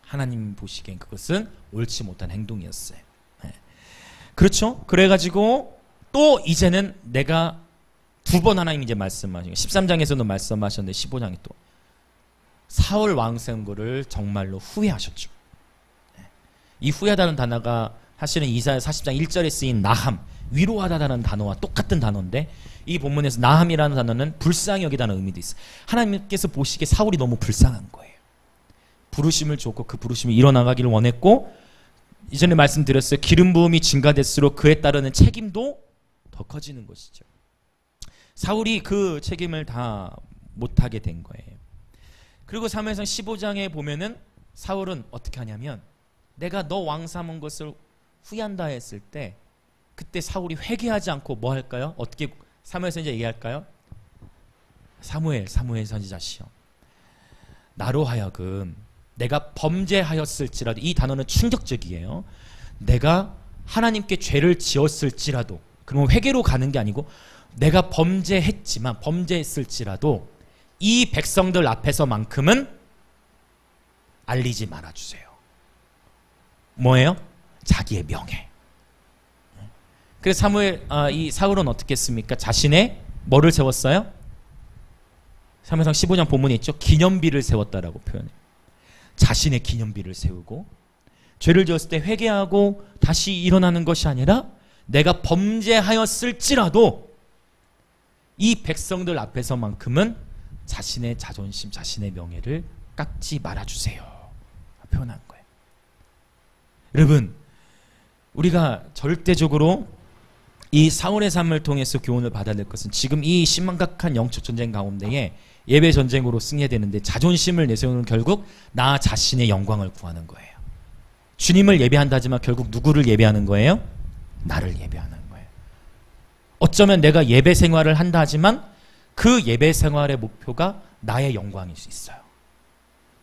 하나님 보시기엔 그것은 옳지 못한 행동이었어요. 그렇죠? 그래가지고 또 이제는 내가 두 번 하나님 이제 말씀하시고 13장에서도 말씀하셨는데 15장에 또 사울 왕 세운 거를 정말로 후회하셨죠. 이 후회하다는 단어가 사실은 이사야 40장 1절에 쓰인 나함, 위로하다라는 단어와 똑같은 단어인데 이 본문에서 나함이라는 단어는 불쌍히 여기다는 의미도 있어요. 하나님께서 보시기에 사울이 너무 불쌍한 거예요. 부르심을 줬고 그 부르심이 일어나가기를 원했고 이전에 말씀드렸어요. 기름 부음이 증가될수록 그에 따르는 책임도 더 커지는 것이죠. 사울이 그 책임을 다 못하게 된 거예요. 그리고 사무엘상 15장에 보면은 사울은 어떻게 하냐면 내가 너 왕 삼은 것을 후회한다 했을 때 그때 사울이 회개하지 않고 뭐 할까요? 어떻게 사무엘 선지자 얘기할까요? 사무엘 선지자시여, 나로 하여금 내가 범죄하였을지라도, 이 단어는 충격적이에요. 내가 하나님께 죄를 지었을지라도, 그러면 회개로 가는 게 아니고 내가 범죄했을지라도 이 백성들 앞에서만큼은 알리지 말아주세요. 뭐예요? 자기의 명예. 그래서 이 사울은 어떻게 했습니까? 자신의 뭐를 세웠어요? 사무엘상 15장 본문에 있죠. 기념비를 세웠다라고 표현해요. 자신의 기념비를 세우고 죄를 지었을 때 회개하고 다시 일어나는 것이 아니라 내가 범죄하였을지라도 이 백성들 앞에서만큼은 자신의 자존심, 자신의 명예를 깎지 말아주세요. 표현한 거예요. 여러분, 우리가 절대적으로 이 사울의 삶을 통해서 교훈을 받아야 될 것은 지금 이 심각한 영적 전쟁 가운데에 예배 전쟁으로 승리해야 되는데 자존심을 내세우는 결국 나 자신의 영광을 구하는 거예요. 주님을 예배한다지만 결국 누구를 예배하는 거예요? 나를 예배하는 거예요. 어쩌면 내가 예배 생활을 한다 하지만 그 예배 생활의 목표가 나의 영광일 수 있어요.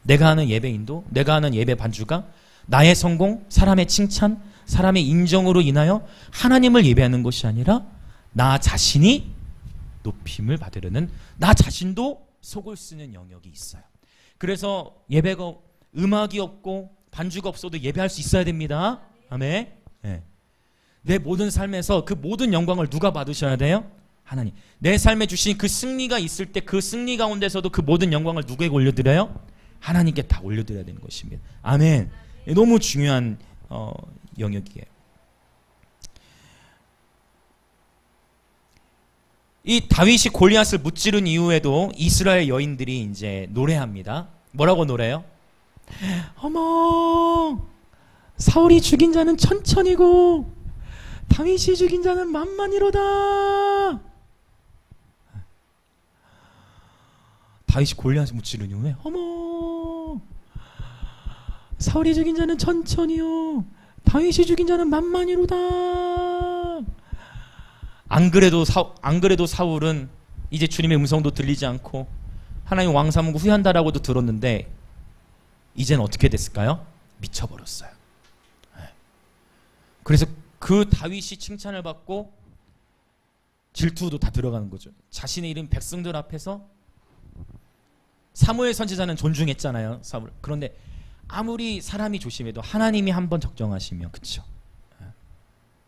내가 하는 예배인도, 내가 하는 예배 반주가 나의 성공, 사람의 칭찬, 사람의 인정으로 인하여 하나님을 예배하는 것이 아니라 나 자신이 높임을 받으려는, 나 자신도 속을 쓰는 영역이 있어요. 그래서 예배가 음악이 없고 반주가 없어도 예배할 수 있어야 됩니다. 아멘. 네. 내 모든 삶에서 그 모든 영광을 누가 받으셔야 돼요? 하나님. 내 삶에 주신 그 승리가 있을 때 그 승리 가운데서도 그 모든 영광을 누구에게 올려드려요? 하나님께 다 올려드려야 되는 것입니다. 아멘. 너무 중요한 영역이에요. 이 다윗이 골리앗을 무찌른 이후에도 이스라엘 여인들이 이제 노래합니다. 뭐라고 노래해요? 어머, 사울이 죽인 자는 천천이고 다윗이 죽인 자는 만만이로다. 다윗이 골리앗을 무찌르니 왜? 어머, 사울이 죽인 자는 천천히요, 다윗이 죽인 자는 만만히로다. 안 그래도 사울은 이제 주님의 음성도 들리지 않고 하나님 왕 삼은 거 후회한다라고도 들었는데 이제는 어떻게 됐을까요? 미쳐버렸어요. 그래서 그 다윗이 칭찬을 받고 질투도 다 들어가는 거죠. 자신의 이름 백성들 앞에서 사무엘 선지자는 존중했잖아요, 사울. 그런데 아무리 사람이 조심해도 하나님이 한번 적정하시면, 그렇죠?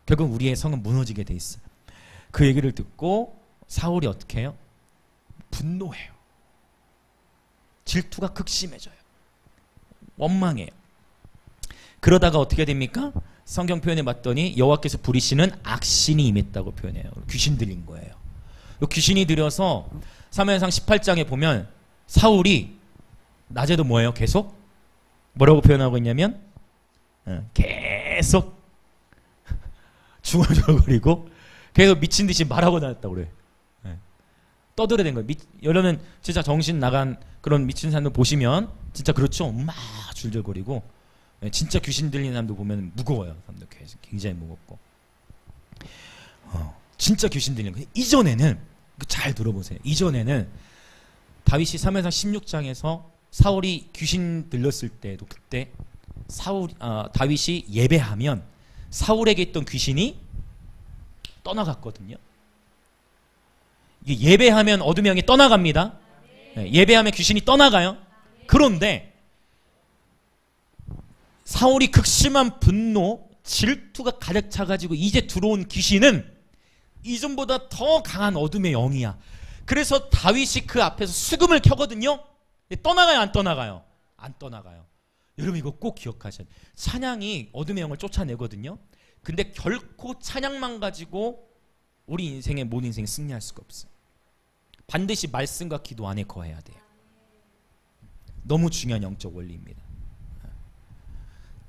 결국 우리의 성은 무너지게 돼 있어요. 그 얘기를 듣고 사울이 어떻게 해요? 분노해요. 질투가 극심해져요. 원망해요. 그러다가 어떻게 됩니까? 성경 표현에 봤더니 여호와께서 부리시는 악신이 임했다고 표현해요. 귀신 들린 거예요. 귀신이 들여서 사무엘상 18장에 보면 사울이 낮에도 뭐예요? 계속 뭐라고 표현하고 있냐면 계속 중얼중얼거리고 계속 미친 듯이 말하고 다녔다고 그래요. 떠들어댄 거예요. 여러분 진짜 정신 나간 그런 미친 사람들 보시면 진짜 그렇죠. 막 줄줄거리고 진짜 귀신 들리는 사람도 보면 무거워요. 사람들 굉장히 무겁고 진짜 귀신 들리는 거예요. 이전에는 잘 들어보세요. 이전에는 다윗이 사무엘상 16장에서 사울이 귀신 들렸을 때도 그때 다윗이 예배하면 사울에게 있던 귀신이 떠나갔거든요. 예배하면 어둠의 영이 떠나갑니다. 예배하면 귀신이 떠나가요. 그런데 사울이 극심한 분노, 질투가 가득 차가지고 이제 들어온 귀신은 이전보다 더 강한 어둠의 영이야. 그래서 다윗이 그 앞에서 수금을 켜거든요. 떠나가요, 안 떠나가요? 안 떠나가요. 여러분 이거 꼭 기억하셔야 돼요. 찬양이 어둠의 영을 쫓아내거든요. 근데 결코 찬양만 가지고 우리 인생의 모든 인생에 승리할 수가 없어요. 반드시 말씀과 기도 안에 거해야 돼요. 너무 중요한 영적 원리입니다.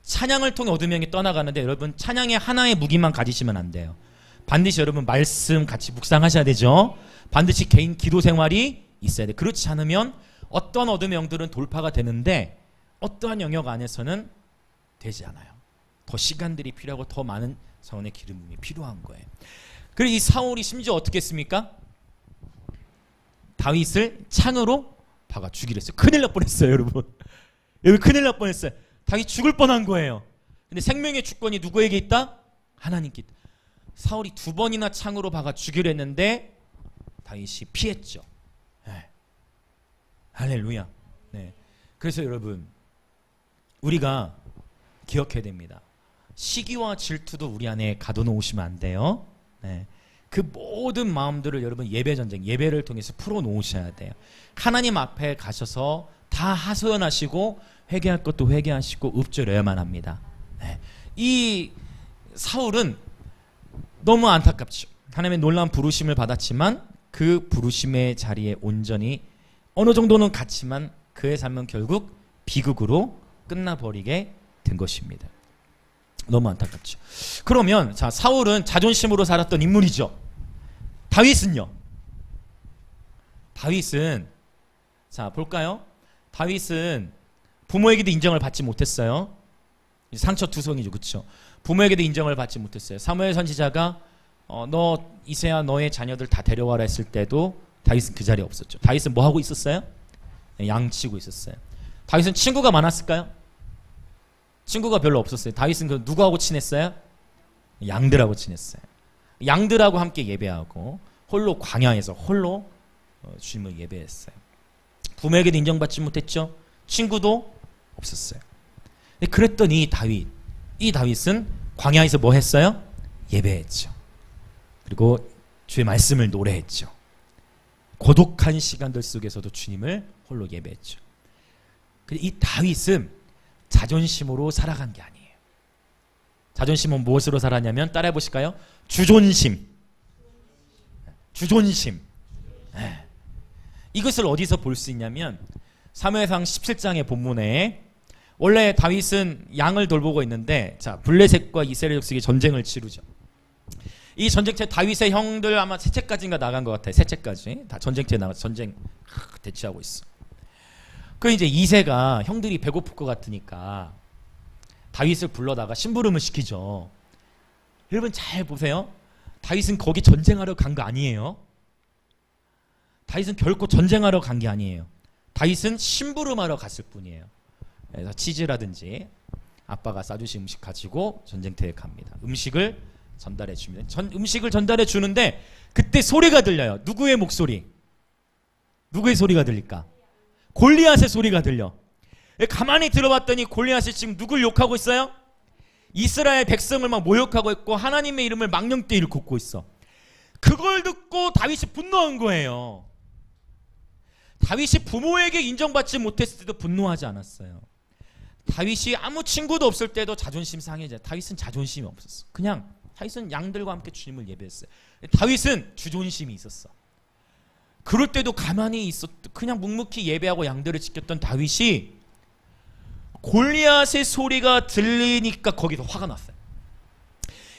찬양을 통해 어둠의 영이 떠나가는데 여러분 찬양의 하나의 무기만 가지시면 안 돼요. 반드시 여러분 말씀 같이 묵상하셔야 되죠. 반드시 개인 기도 생활이 있어야 돼요. 그렇지 않으면 어떤 어둠의 영들은 돌파가 되는데 어떠한 영역 안에서는 되지 않아요. 더 시간들이 필요하고 더 많은 성원의 기름이 필요한 거예요. 그리고 이 사울이 심지어 어떻게 했습니까? 다윗을 창으로 박아 죽이려 했어요. 큰일 날 뻔했어요, 여러분. 여러분 큰일 날 뻔했어요. 다윗 죽을 뻔한 거예요. 근데 생명의 주권이 누구에게 있다? 하나님께 있다. 사울이 2번이나 창으로 박아 죽이려 했는데 다윗이 피했죠. 네. 할렐루야. 네. 그래서 여러분 우리가 기억해야 됩니다. 시기와 질투도 우리 안에 가둬놓으시면 안 돼요. 네. 그 모든 마음들을 여러분 예배 전쟁, 예배를 통해서 풀어놓으셔야 돼요. 하나님 앞에 가셔서 다 하소연하시고 회개할 것도 회개하시고 읊조려야만 합니다. 네. 이 사울은 너무 안타깝죠. 하나님의 놀라운 부르심을 받았지만 그 부르심의 자리에 온전히 어느 정도는 갔지만 그의 삶은 결국 비극으로 끝나버리게 된 것입니다. 너무 안타깝죠. 그러면 자 사울은 자존심으로 살았던 인물이죠. 다윗은요? 다윗은 자 볼까요? 다윗은 부모에게도 인정을 받지 못했어요. 상처투성이죠, 그렇죠? 부모에게도 인정을 받지 못했어요. 사무엘 선지자가 너 이새야 너의 자녀들 다 데려와라 했을 때도 다윗은 그 자리에 없었죠. 다윗은 뭐 하고 있었어요? 양치고 있었어요. 다윗은 친구가 많았을까요? 친구가 별로 없었어요. 다윗은 그 누구하고 친했어요? 양들하고 친했어요. 양들하고 함께 예배하고 홀로 광야에서 홀로 주님을 예배했어요. 부모에게도 인정받지 못했죠. 친구도 없었어요. 그랬더니 이 다윗은 광야에서 뭐 했어요? 예배했죠. 그리고 주의 말씀을 노래했죠. 고독한 시간들 속에서도 주님을 홀로 예배했죠. 이 다윗은 자존심으로 살아간 게 아니에요. 자존심은 무엇으로 살았냐면 따라해 보실까요? 주존심. 네. 이것을 어디서 볼 수 있냐면 사무엘상 17장의 본문에 원래 다윗은 양을 돌보고 있는데 자 블레셋과 이스라엘 족속이 전쟁을 치르죠. 이 전쟁터에 다윗의 형들 아마 셋째까지인가 나간 것 같아요. 셋째까지 다 전쟁터에 나가서 전쟁 대치하고 있어. 그 이제 이새가 형들이 배고플 것 같으니까 다윗을 불러다가 심부름을 시키죠. 여러분 잘 보세요. 다윗은 거기 전쟁하러 간 거 아니에요. 다윗은 결코 전쟁하러 간 게 아니에요. 다윗은 심부름하러 갔을 뿐이에요. 그래서 치즈라든지 아빠가 싸주신 음식 가지고 전쟁터에 갑니다. 음식을 전달해 줍니다. 음식을 전달해 주는데 그때 소리가 들려요. 누구의 목소리? 누구의 소리가 들릴까? 골리앗의 소리가 들려. 가만히 들어봤더니 골리앗이 지금 누굴 욕하고 있어요? 이스라엘 백성을 막 모욕하고 있고 하나님의 이름을 망령되이 일컫고 있어. 그걸 듣고 다윗이 분노한 거예요. 다윗이 부모에게 인정받지 못했을 때도 분노하지 않았어요. 다윗이 아무 친구도 없을 때도 자존심 상해져. 다윗은 자존심이 없었어. 그냥 다윗은 양들과 함께 주님을 예배했어요. 다윗은 주존심이 있었어. 그럴 때도 가만히 그냥 묵묵히 예배하고 양들을 지켰던 다윗이 골리앗의 소리가 들리니까 거기서 화가 났어요.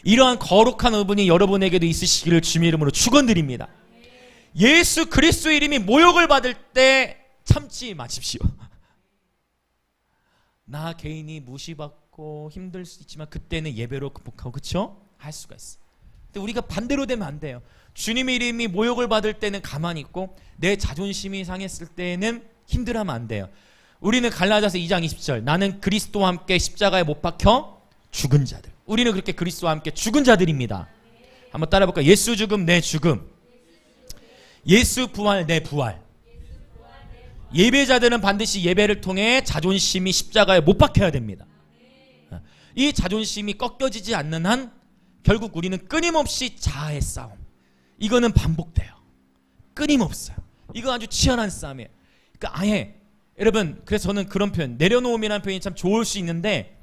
이러한 거룩한 의분이 여러분에게도 있으시기를 주님의 이름으로 축원드립니다. 예수 그리스도의 이름이 모욕을 받을 때 참지 마십시오. 나 개인이 무시받고 힘들 수 있지만 그때는 예배로 극복하고, 그렇죠? 할 수가 있어. 근데 우리가 반대로 되면 안 돼요. 주님의 이름이 모욕을 받을 때는 가만히 있고 내 자존심이 상했을 때는 힘들어하면 안 돼요. 우리는 갈라디아서 2장 20절 나는 그리스도와 함께 십자가에 못 박혀 죽은 자들. 우리는 그렇게 그리스도와 함께 죽은 자들입니다. 한번 따라 볼까요? 예수 죽음 내 죽음, 예수 부활 내 부활. 예배자들은 반드시 예배를 통해 자존심이 십자가에 못 박혀야 됩니다. 이 자존심이 꺾여지지 않는 한 결국 우리는 끊임없이 자아의 싸움, 이거는 반복돼요. 끊임없어요. 이거 아주 치열한 싸움이에요. 그러니까 아예 여러분, 그래서 저는 그런 표현, 내려놓음이라는 표현이 참 좋을 수 있는데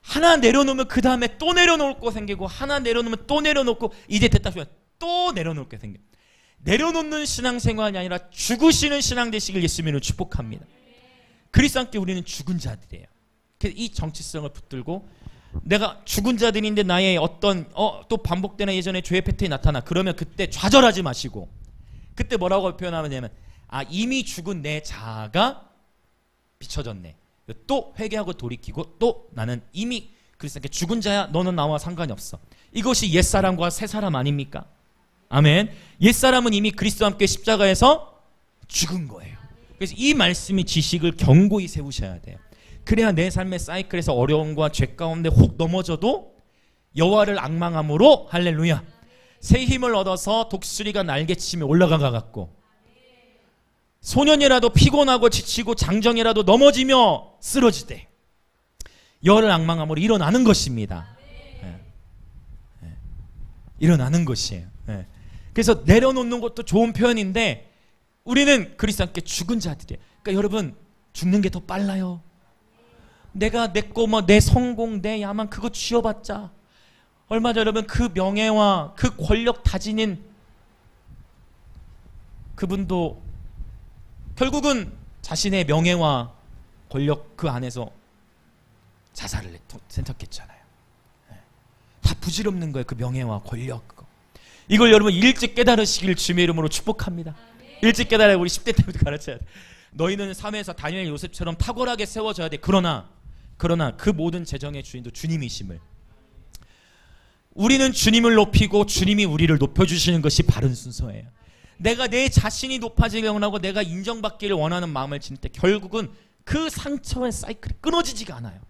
하나 내려놓으면 그 다음에 또 내려놓을 거 생기고 하나 내려놓으면 또 내려놓고 이제 됐다 싶으면 또 내려놓을 게 생겨요. 내려놓는 신앙생활이 아니라 죽으시는 신앙 되시길 예수님으로 축복합니다. 그리스도 함께 우리는 죽은 자들이에요. 그래서 이 정체성을 붙들고 내가 죽은 자들인데 나의 어떤 또 반복되는 예전에 죄의 패턴이 나타나, 그러면 그때 좌절하지 마시고 그때 뭐라고 표현하냐면 이미 죽은 내 자아가 비춰졌네. 또 회개하고 돌이키고 또 나는 이미 그리스도께 죽은 자야. 너는 나와 상관이 없어. 이것이 옛사람과 새사람 아닙니까? 아멘. 옛사람은 이미 그리스도와 함께 십자가에서 죽은 거예요. 그래서 이 말씀의 지식을 견고히 세우셔야 돼요. 그래야 내 삶의 사이클에서 어려움과 죄 가운데 혹 넘어져도 여호와를 앙망함으로 할렐루야 새 힘을 얻어서 독수리가 날개치며 올라가가 같고, 소년이라도 피곤하고 지치고 장정이라도 넘어지며 쓰러질 때 여호와를 앙망함으로 일어나는 것입니다. 일어나는 것이에요. 그래서 내려놓는 것도 좋은 표현인데 우리는 그리스도 함께 죽은 자들이에요. 그러니까 여러분, 죽는 게 더 빨라요. 내가 내 거 뭐 내 성공 내 야망 그거 쥐어봤자 얼마 전 여러분 그 명예와 그 권력 다 지닌 그분도 결국은 자신의 명예와 권력 그 안에서 자살을 선택했잖아요. 다 부질없는 거예요. 그 명예와 권력 그거. 이걸 여러분 일찍 깨달으시길 주님의 이름으로 축복합니다. 일찍 깨달아야 우리 10대 때부터 가르쳐야 돼. 너희는 삶에서 다니엘 요셉처럼 탁월하게 세워져야 돼. 그러나 그 모든 재정의 주인도 주님이심을, 우리는 주님을 높이고 주님이 우리를 높여주시는 것이 바른 순서예요. 내가 내 자신이 높아지길 원하고 내가 인정받기를 원하는 마음을 지닐 때 결국은 그 상처의 사이클이 끊어지지가 않아요.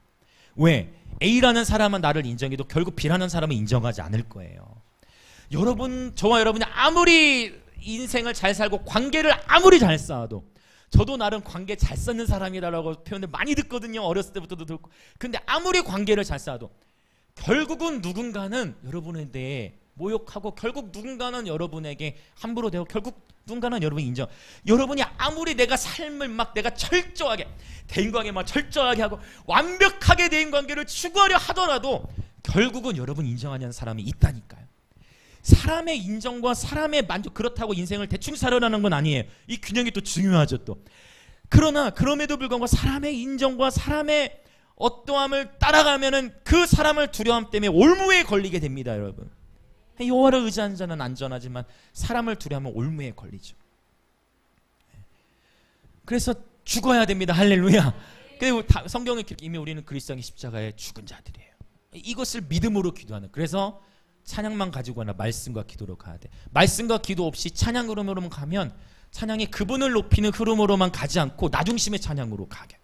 왜? A라는 사람은 나를 인정해도 결국 B라는 사람은 인정하지 않을 거예요. 여러분, 저와 여러분이 아무리 인생을 잘 살고 관계를 아무리 잘 쌓아도, 저도 나름 관계 잘 쌓는 사람이라고 표현을 많이 듣거든요. 어렸을 때부터도 듣고. 근데 아무리 관계를 잘 쌓아도 결국은 누군가는 여러분에 대해 모욕하고 결국 누군가는 여러분에게 함부로 대고 결국 누군가는 여러분 인정. 여러분이 아무리 내가 삶을 막 내가 철저하게 대인관계 막 철저하게 하고 완벽하게 대인관계를 추구하려 하더라도 결국은 여러분 인정하는 사람이 있다니까요. 사람의 인정과 사람의 만족, 그렇다고 인생을 대충 살아라는 건 아니에요. 이 균형이 또 중요하죠 또. 그러나 그럼에도 불구하고 사람의 인정과 사람의 어떠함을 따라가면은 그 사람을 두려움 때문에 올무에 걸리게 됩니다, 여러분. 여호와를 의지하는 자는 안전하지만 사람을 두려워하면 올무에 걸리죠. 그래서 죽어야 됩니다. 할렐루야. 그리고 성경을 이미 우리는 그리스도의 십자가에 죽은 자들이에요. 이것을 믿음으로 기도하는. 그래서 찬양만 가지고 하나 말씀과 기도로 가야 돼. 말씀과 기도 없이 찬양 흐름으로만 가면 찬양이 그분을 높이는 흐름으로만 가지 않고 나중심의 찬양으로 가게.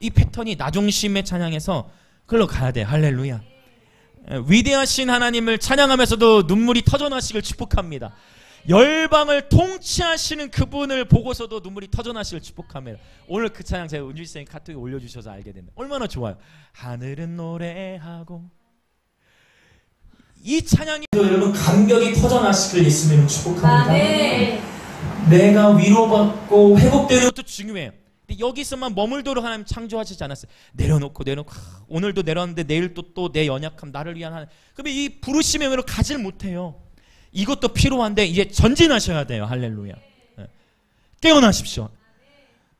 이 패턴이 나중심의 찬양에서 그걸로 가야 돼. 할렐루야. 위대하신 하나님을 찬양하면서도 눈물이 터져나시길 축복합니다. 열방을 통치하시는 그분을 보고서도 눈물이 터져나시길 축복합니다. 오늘 그 찬양 제가 은주희 쌤이 카톡에 올려주셔서 알게 됐는데 얼마나 좋아요. 하늘은 노래하고. 이 찬양이 여러분 감격이 터져나시길 예수님을 축복합니다. 내가 위로받고 회복되는 것도 중요해요. 근데 여기서만 머물도록 하나님 창조하시지 않았어요. 내려놓고 오늘도 내려놨는데 내일 또 내 연약함 나를 위한 하나님. 그러면 이 부르심의 은혜로 가지를 못해요. 이것도 필요한데 이제 전진하셔야 돼요. 할렐루야. 깨어나십시오.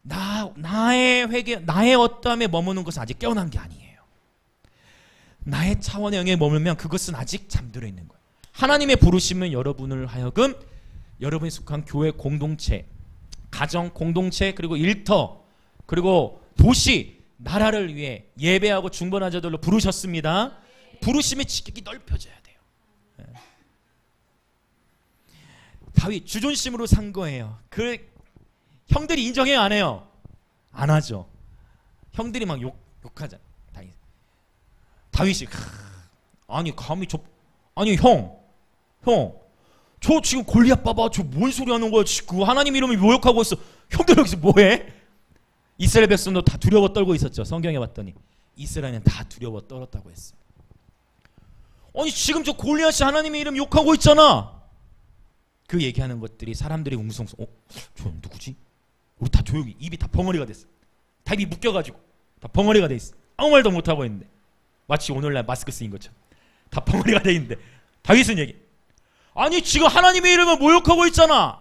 나의 회개, 나의 어떠함에 머무는 것은 아직 깨어난 게 아니에요. 나의 차원의 영에 머물면 그것은 아직 잠들어 있는 거예요. 하나님의 부르심은 여러분을 하여금 여러분이 속한 교회 공동체, 가정 공동체, 그리고 일터, 그리고 도시, 나라를 위해 예배하고 중보하는 자들로 부르셨습니다. 부르심의 지극히 넓혀져야 돼요. 다윗 주존심으로 산 거예요. 그 형들이 인정해요, 안 해요? 안 하죠. 형들이 막 욕하잖아. 다윗이 아니 감히 아니 형 저 지금 골리앗 봐봐. 저 뭔 소리 하는 거야? 그 하나님 이름을 모욕하고 있어. 형들 여기서 뭐해? 이스라엘 백성도 다 두려워 떨고 있었죠. 성경에 봤더니 이스라엘은 다 두려워 떨었다고 했어. 아니 지금 저 골리앗이 하나님의 이름 욕하고 있잖아. 그 얘기하는 것들이 사람들이 웅성웅성. 저 누구지? 우리 다 조용히 입이 다 벙어리가 됐어. 다 입이 묶여가지고 다 벙어리가 돼 있어. 아무 말도 못하고 있는데 마치 오늘날 마스크 쓰인 것처럼 다 벙어리가 돼 있는데 다윗은 얘기. 아니 지금 하나님의 이름을 모욕하고 있잖아.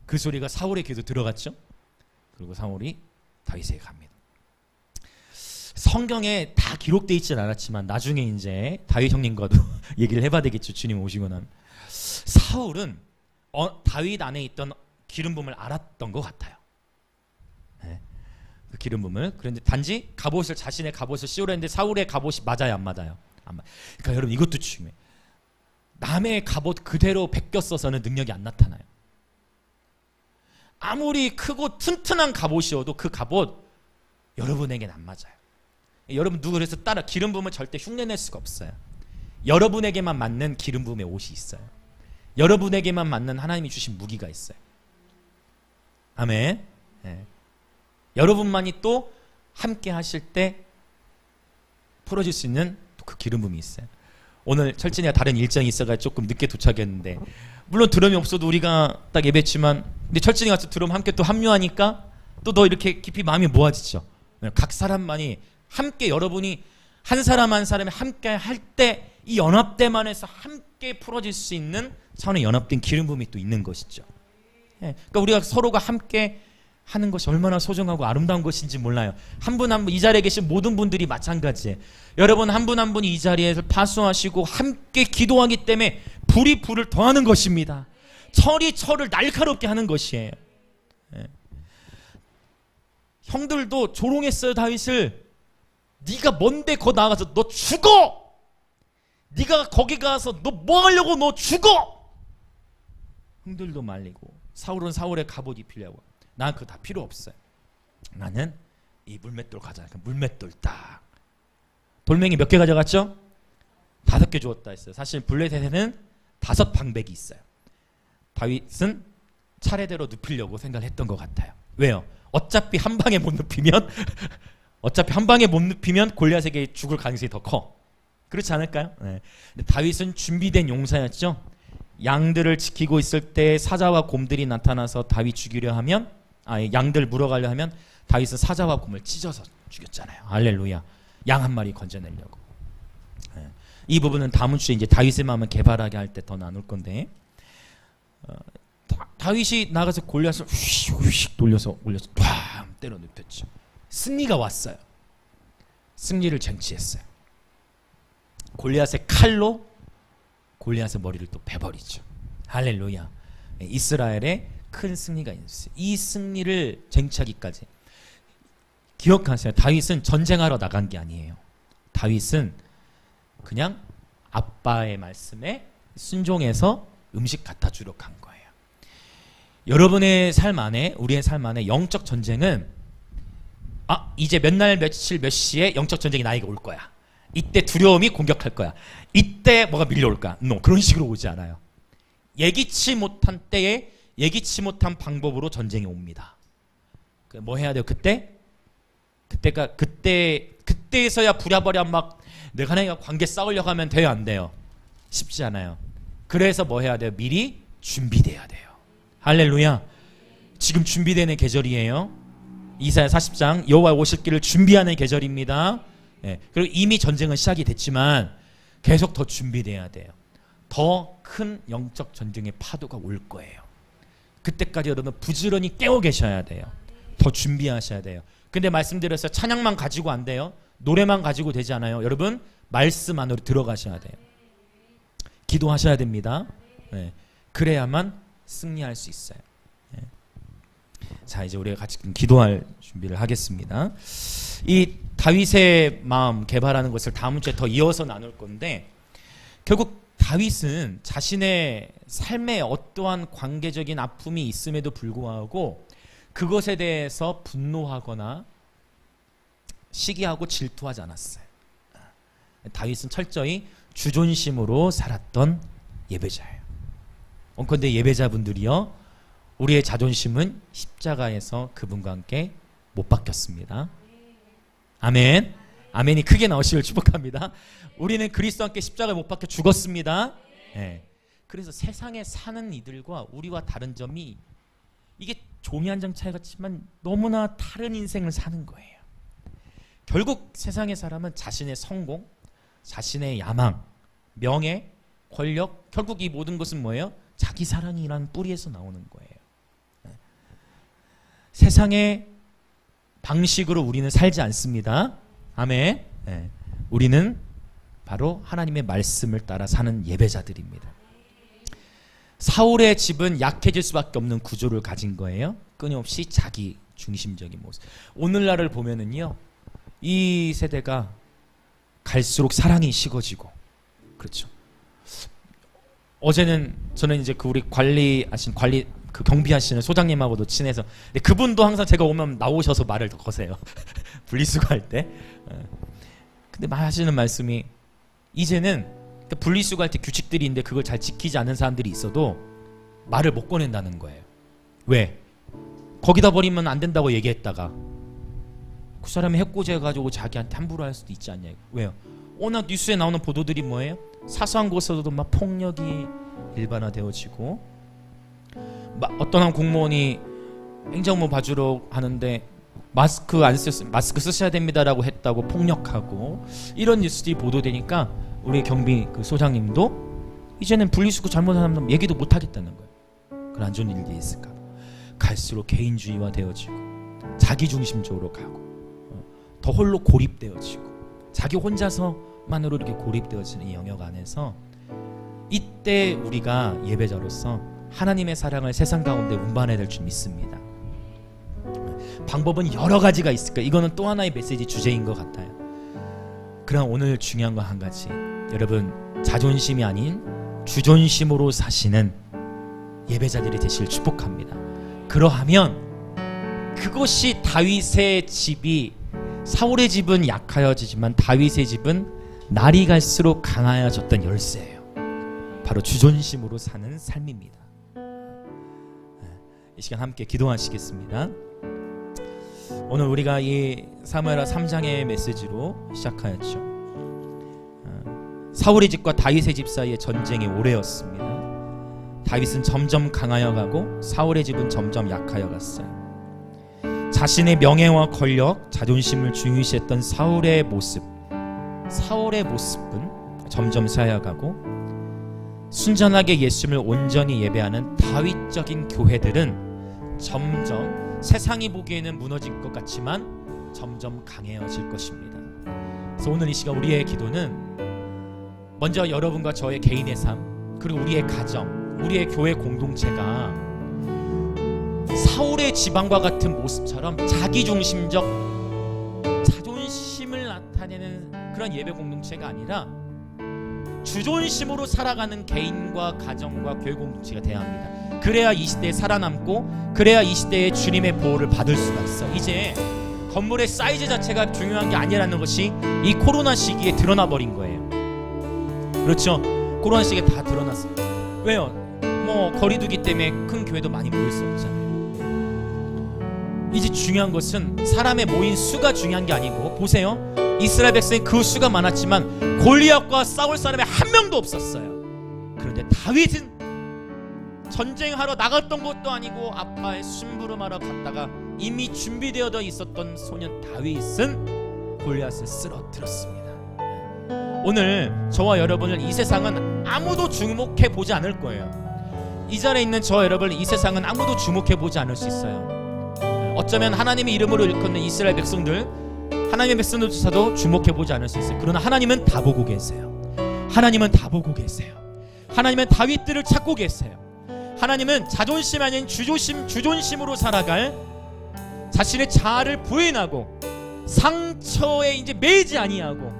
그 소리가 사울의 귀에도 들어갔죠. 그리고 사울이 다윗에게 갑니다. 성경에 다 기록되어 있진 않았지만 나중에 이제 다윗 형님과도 얘기를 해봐야 되겠죠. 주님 오시고 나면. 사울은 다윗 안에 있던 기름 부음을 알았던 것 같아요. 네. 그 기름 부음을. 그런데 단지 자신의 갑옷을 씌우려 했는데 사울의 갑옷이 맞아요, 안 맞아요? 그러니까 여러분 이것도 중요해. 남의 갑옷 그대로 베껴 써서는 능력이 안 나타나요. 아무리 크고 튼튼한 갑옷이어도 그 갑옷 여러분에게는 안 맞아요. 여러분 그래서 따라 기름 부음을 절대 흉내낼 수가 없어요. 여러분에게만 맞는 기름 부음의 옷이 있어요. 여러분에게만 맞는 하나님이 주신 무기가 있어요. 아멘. 네. 여러분만이 또 함께 하실 때 풀어질 수 있는 그 기름 부음이 있어요. 오늘 철진이가 다른 일정이 있어가 조금 늦게 도착했는데 물론 드럼이 없어도 우리가 딱 예배했지만 근데 철진이가 드럼 함께 또 합류하니까 또 더 이렇게 깊이 마음이 모아지죠. 각 사람만이 함께 여러분이 한 사람 한 사람이 함께 할 때 이 연합대만에서 함께 풀어질 수 있는 차원의 연합된 기름 부음이 또 있는 것이죠. 그러니까 우리가 서로가 함께 하는 것이 얼마나 소중하고 아름다운 것인지 몰라요. 한 분 한 분 이 자리에 계신 모든 분들이 마찬가지예요. 여러분 한 분 한 분이 이 자리에서 파수하시고 함께 기도하기 때문에 불이 불을 더하는 것입니다. 철이 철을 날카롭게 하는 것이에요. 형들도 조롱했어요. 다윗을. 네가 뭔데 거 나가서 너 죽어. 네가 거기 가서 너 뭐 하려고 너 죽어. 형들도 말리고 사울은 사울의 갑옷 입히려고. 난 그거 다 필요 없어요. 나는 이 물맷돌 가져가. 물맷돌 딱. 돌멩이 몇 개 가져갔죠? 5개 주었다 했어요. 사실 블레셋에는 5 방백이 있어요. 다윗은 차례대로 눕히려고 생각을 했던 것 같아요. 왜요? 어차피 한 방에 못 눕히면 골리앗에게 죽을 가능성이 더 커. 그렇지 않을까요? 네. 근데 다윗은 준비된 용사였죠. 양들을 지키고 있을 때 사자와 곰들이 나타나서 다윗 죽이려 하면 양들 물어가려 하면 다윗은 사자와 곰을 찢어서 죽였잖아요. 할렐루야. 양 한 마리 건져내려고. 네. 이 부분은 다음 주에 이제 다윗의 마음을 개발하게 할 때 더 나눌 건데 다윗이 나가서 골리앗을 휙 돌려서 올려서 팡 때려 눕혔죠. 승리가 왔어요. 승리를 쟁취했어요. 골리앗의 칼로 골리앗의 머리를 또 베버리죠. 할렐루야. 이스라엘의 큰 승리가 있어요. 이 승리를 쟁취하기까지. 기억하세요. 다윗은 전쟁하러 나간 게 아니에요. 다윗은 그냥 아빠의 말씀에 순종해서 음식 갖다 주러 간 거예요. 여러분의 삶 안에, 우리의 삶 안에 영적 전쟁은 이제 몇 날 며칠 몇 시에 영적 전쟁이 나에게 올 거야. 이때 두려움이 공격할 거야. 이때 뭐가 밀려올 거야. 그런 식으로 오지 않아요. 예기치 못한 때에 예기치 못한 방법으로 전쟁이 옵니다. 뭐 해야 돼요? 그때에서야 부랴부랴 막 내가 하나님과 관계 싸우려고 하면 돼요? 안 돼요? 쉽지 않아요. 그래서 뭐 해야 돼요? 미리 준비돼야 돼요. 할렐루야. 지금 준비되는 계절이에요. 이사야 40장 여호와 오실 길을 준비하는 계절입니다. 그리고 이미 전쟁은 시작이 됐지만 계속 더 준비돼야 돼요. 더 큰 영적 전쟁의 파도가 올 거예요. 그때까지 여러분 부지런히 깨어 계셔야 돼요. 더 준비하셔야 돼요. 근데 말씀드렸어요. 찬양만 가지고 안 돼요. 노래만 가지고 되지 않아요. 여러분 말씀 안으로 들어가셔야 돼요. 기도하셔야 됩니다. 그래야만 승리할 수 있어요. 자, 이제 우리가 같이 기도할 준비를 하겠습니다. 이 다윗의 마음 개발하는 것을 다음 주에 더 이어서 나눌 건데, 결국 다윗은 자신의 삶에 어떠한 관계적인 아픔이 있음에도 불구하고 그것에 대해서 분노하거나 시기하고 질투하지 않았어요. 다윗은 철저히 주존심으로 살았던 예배자예요. 그런데 예배자분들이요, 우리의 자존심은 십자가에서 그분과 함께 못 박혔습니다. 아멘. 아멘이 크게 나오시길 축복합니다. 우리는 그리스도와 함께 십자가에 못 박혀 죽었습니다. 그래서 세상에 사는 이들과 우리와 다른 점이, 이게 종이 한 장 차이 같지만 너무나 다른 인생을 사는 거예요. 결국 세상의 사람은 자신의 성공, 자신의 야망, 명예, 권력, 결국 이 모든 것은 뭐예요? 자기 사랑이라는 뿌리에서 나오는 거예요. 세상의 방식으로 우리는 살지 않습니다. 아멘. 우리는 바로 하나님의 말씀을 따라 사는 예배자들입니다. 사울의 집은 약해질 수밖에 없는 구조를 가진 거예요. 끊임없이 자기 중심적인 모습. 오늘날을 보면은요, 이 세대가 갈수록 사랑이 식어지고, 그렇죠. 어제는 저는 이제 우리 그 경비하시는 소장님하고도 친해서, 근데 그분도 항상 제가 오면 나오셔서 말을 더 거세요. 분리수거할 때. 근데 하시는 말씀이, 이제는 분리수거할 때 규칙들이 있는데 그걸 잘 지키지 않는 사람들이 있어도 말을 못 꺼낸다는 거예요. 왜? 거기다 버리면 안 된다고 얘기했다가 그 사람이 해코지해가지고 자기한테 함부로 할 수도 있지 않냐. 왜요? 오늘 뉴스에 나오는 보도들이 뭐예요? 사소한 곳에서도 막 폭력이 일반화되어지고, 어떤 한 공무원이 행정부 봐주러 하는데 마스크 쓰셔야 됩니다라고 했다고 폭력하고, 이런 뉴스들이 보도되니까 우리 경비 그 소장님도 이제는 분리수거 잘못한 사람 얘기도 못 하겠다는 거예요. 그런 안 좋은 일이 있을까. 갈수록 개인주의화 되어지고 자기중심적으로 가고 더 홀로 고립되어지고 자기 혼자서만으로 이렇게 고립되어지는 이 영역 안에서, 이때 우리가 예배자로서 하나님의 사랑을 세상 가운데 운반해야 될 줄 믿습니다. 방법은 여러 가지가 있을 거예요. 이거는 또 하나의 메시지 주제인 것 같아요. 그러나 오늘 중요한 건 한 가지, 여러분 자존심이 아닌 주존심으로 사시는 예배자들이 되실 축복합니다. 그러하면 그것이 다윗의 집이, 사울의 집은 약하여지지만 다윗의 집은 날이 갈수록 강하여졌던 열쇠예요. 바로 주존심으로 사는 삶입니다. 이 시간 함께 기도하시겠습니다. 오늘 우리가 이 사무엘하 3장의 메시지로 시작하였죠. 사울의 집과 다윗의 집 사이의 전쟁이 오래였습니다. 다윗은 점점 강하여 가고 사울의 집은 점점 약하여 갔어요. 자신의 명예와 권력, 자존심을 중요시했던 사울의 모습은 점점 쇠하여가고, 순전하게 예수님을 온전히 예배하는 다윗적인 교회들은 점점 세상이 보기에는 무너질 것 같지만 점점 강해질 것입니다. 그래서 오늘 이 시간 우리의 기도는 먼저 여러분과 저의 개인의 삶, 그리고 우리의 가정, 우리의 교회 공동체가 사울의 지방과 같은 모습처럼 자기중심적 자존심을 나타내는 그런 예배 공동체가 아니라 주존심으로 살아가는 개인과 가정과 교회 공동체가 되어야 합니다. 그래야 이 시대에 살아남고, 그래야 이 시대에 주님의 보호를 받을 수가 있어. 이제 건물의 사이즈 자체가 중요한 게 아니라는 것이 이 코로나 시기에 드러나 버린 거예요. 그렇죠? 코로나 시기에 다 드러났어요. 왜요? 뭐 거리두기 때문에 큰 교회도 많이 모일 수 없잖아요. 이제 중요한 것은 사람의 모인 수가 중요한 게 아니고, 보세요. 이스라엘 백성이 그 수가 많았지만 골리앗과 싸울 사람이 한 명도 없었어요. 그런데 다윗은 전쟁하러 나갔던 것도 아니고 아빠의 심부름하러 갔다가 이미 준비되어 있었던 소년 다윗은 골리앗을 쓰러뜨렸습니다. 오늘 저와 여러분을 이 세상은 아무도 주목해 보지 않을 거예요. 이 자리에 있는 저와 여러분을 이 세상은 아무도 주목해 보지 않을 수 있어요. 어쩌면 하나님의 이름으로 일컫는 이스라엘 백성들, 하나님의 백성들조차도 주목해 보지 않을 수 있어요. 그러나 하나님은 다 보고 계세요. 하나님은 다 보고 계세요. 하나님은 다윗들을 찾고 계세요. 하나님은 자존심 아닌 주존심으로 살아갈, 자신의 자아를 부인하고 상처에 이제 매이지 아니하고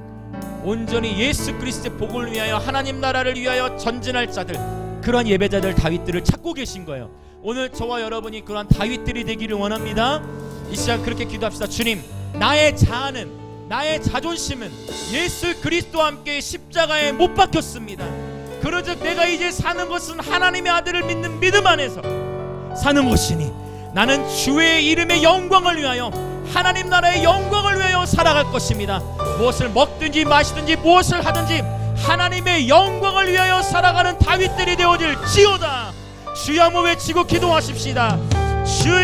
온전히 예수 그리스도의 복을 위하여, 하나님 나라를 위하여 전진할 자들, 그러한 예배자들, 다윗들을 찾고 계신 거예요. 오늘 저와 여러분이 그러한 다윗들이 되기를 원합니다. 이 시간 그렇게 기도합시다. 주님, 나의 자아는, 나의 자존심은 예수 그리스도와 함께 십자가에 못 박혔습니다. 그러즉 내가 이제 사는 것은 하나님의 아들을 믿는 믿음 안에서 사는 것이니 나는 주의 이름의 영광을 위하여, 하나님 나라의 영광을 위하여 살아갈 것입니다. 무엇을 먹든지 마시든지 무엇을 하든지 하나님의 영광을 위하여 살아가는 다윗들이 되어질지어다. 주여 한번 외치고 기도하십시다. 주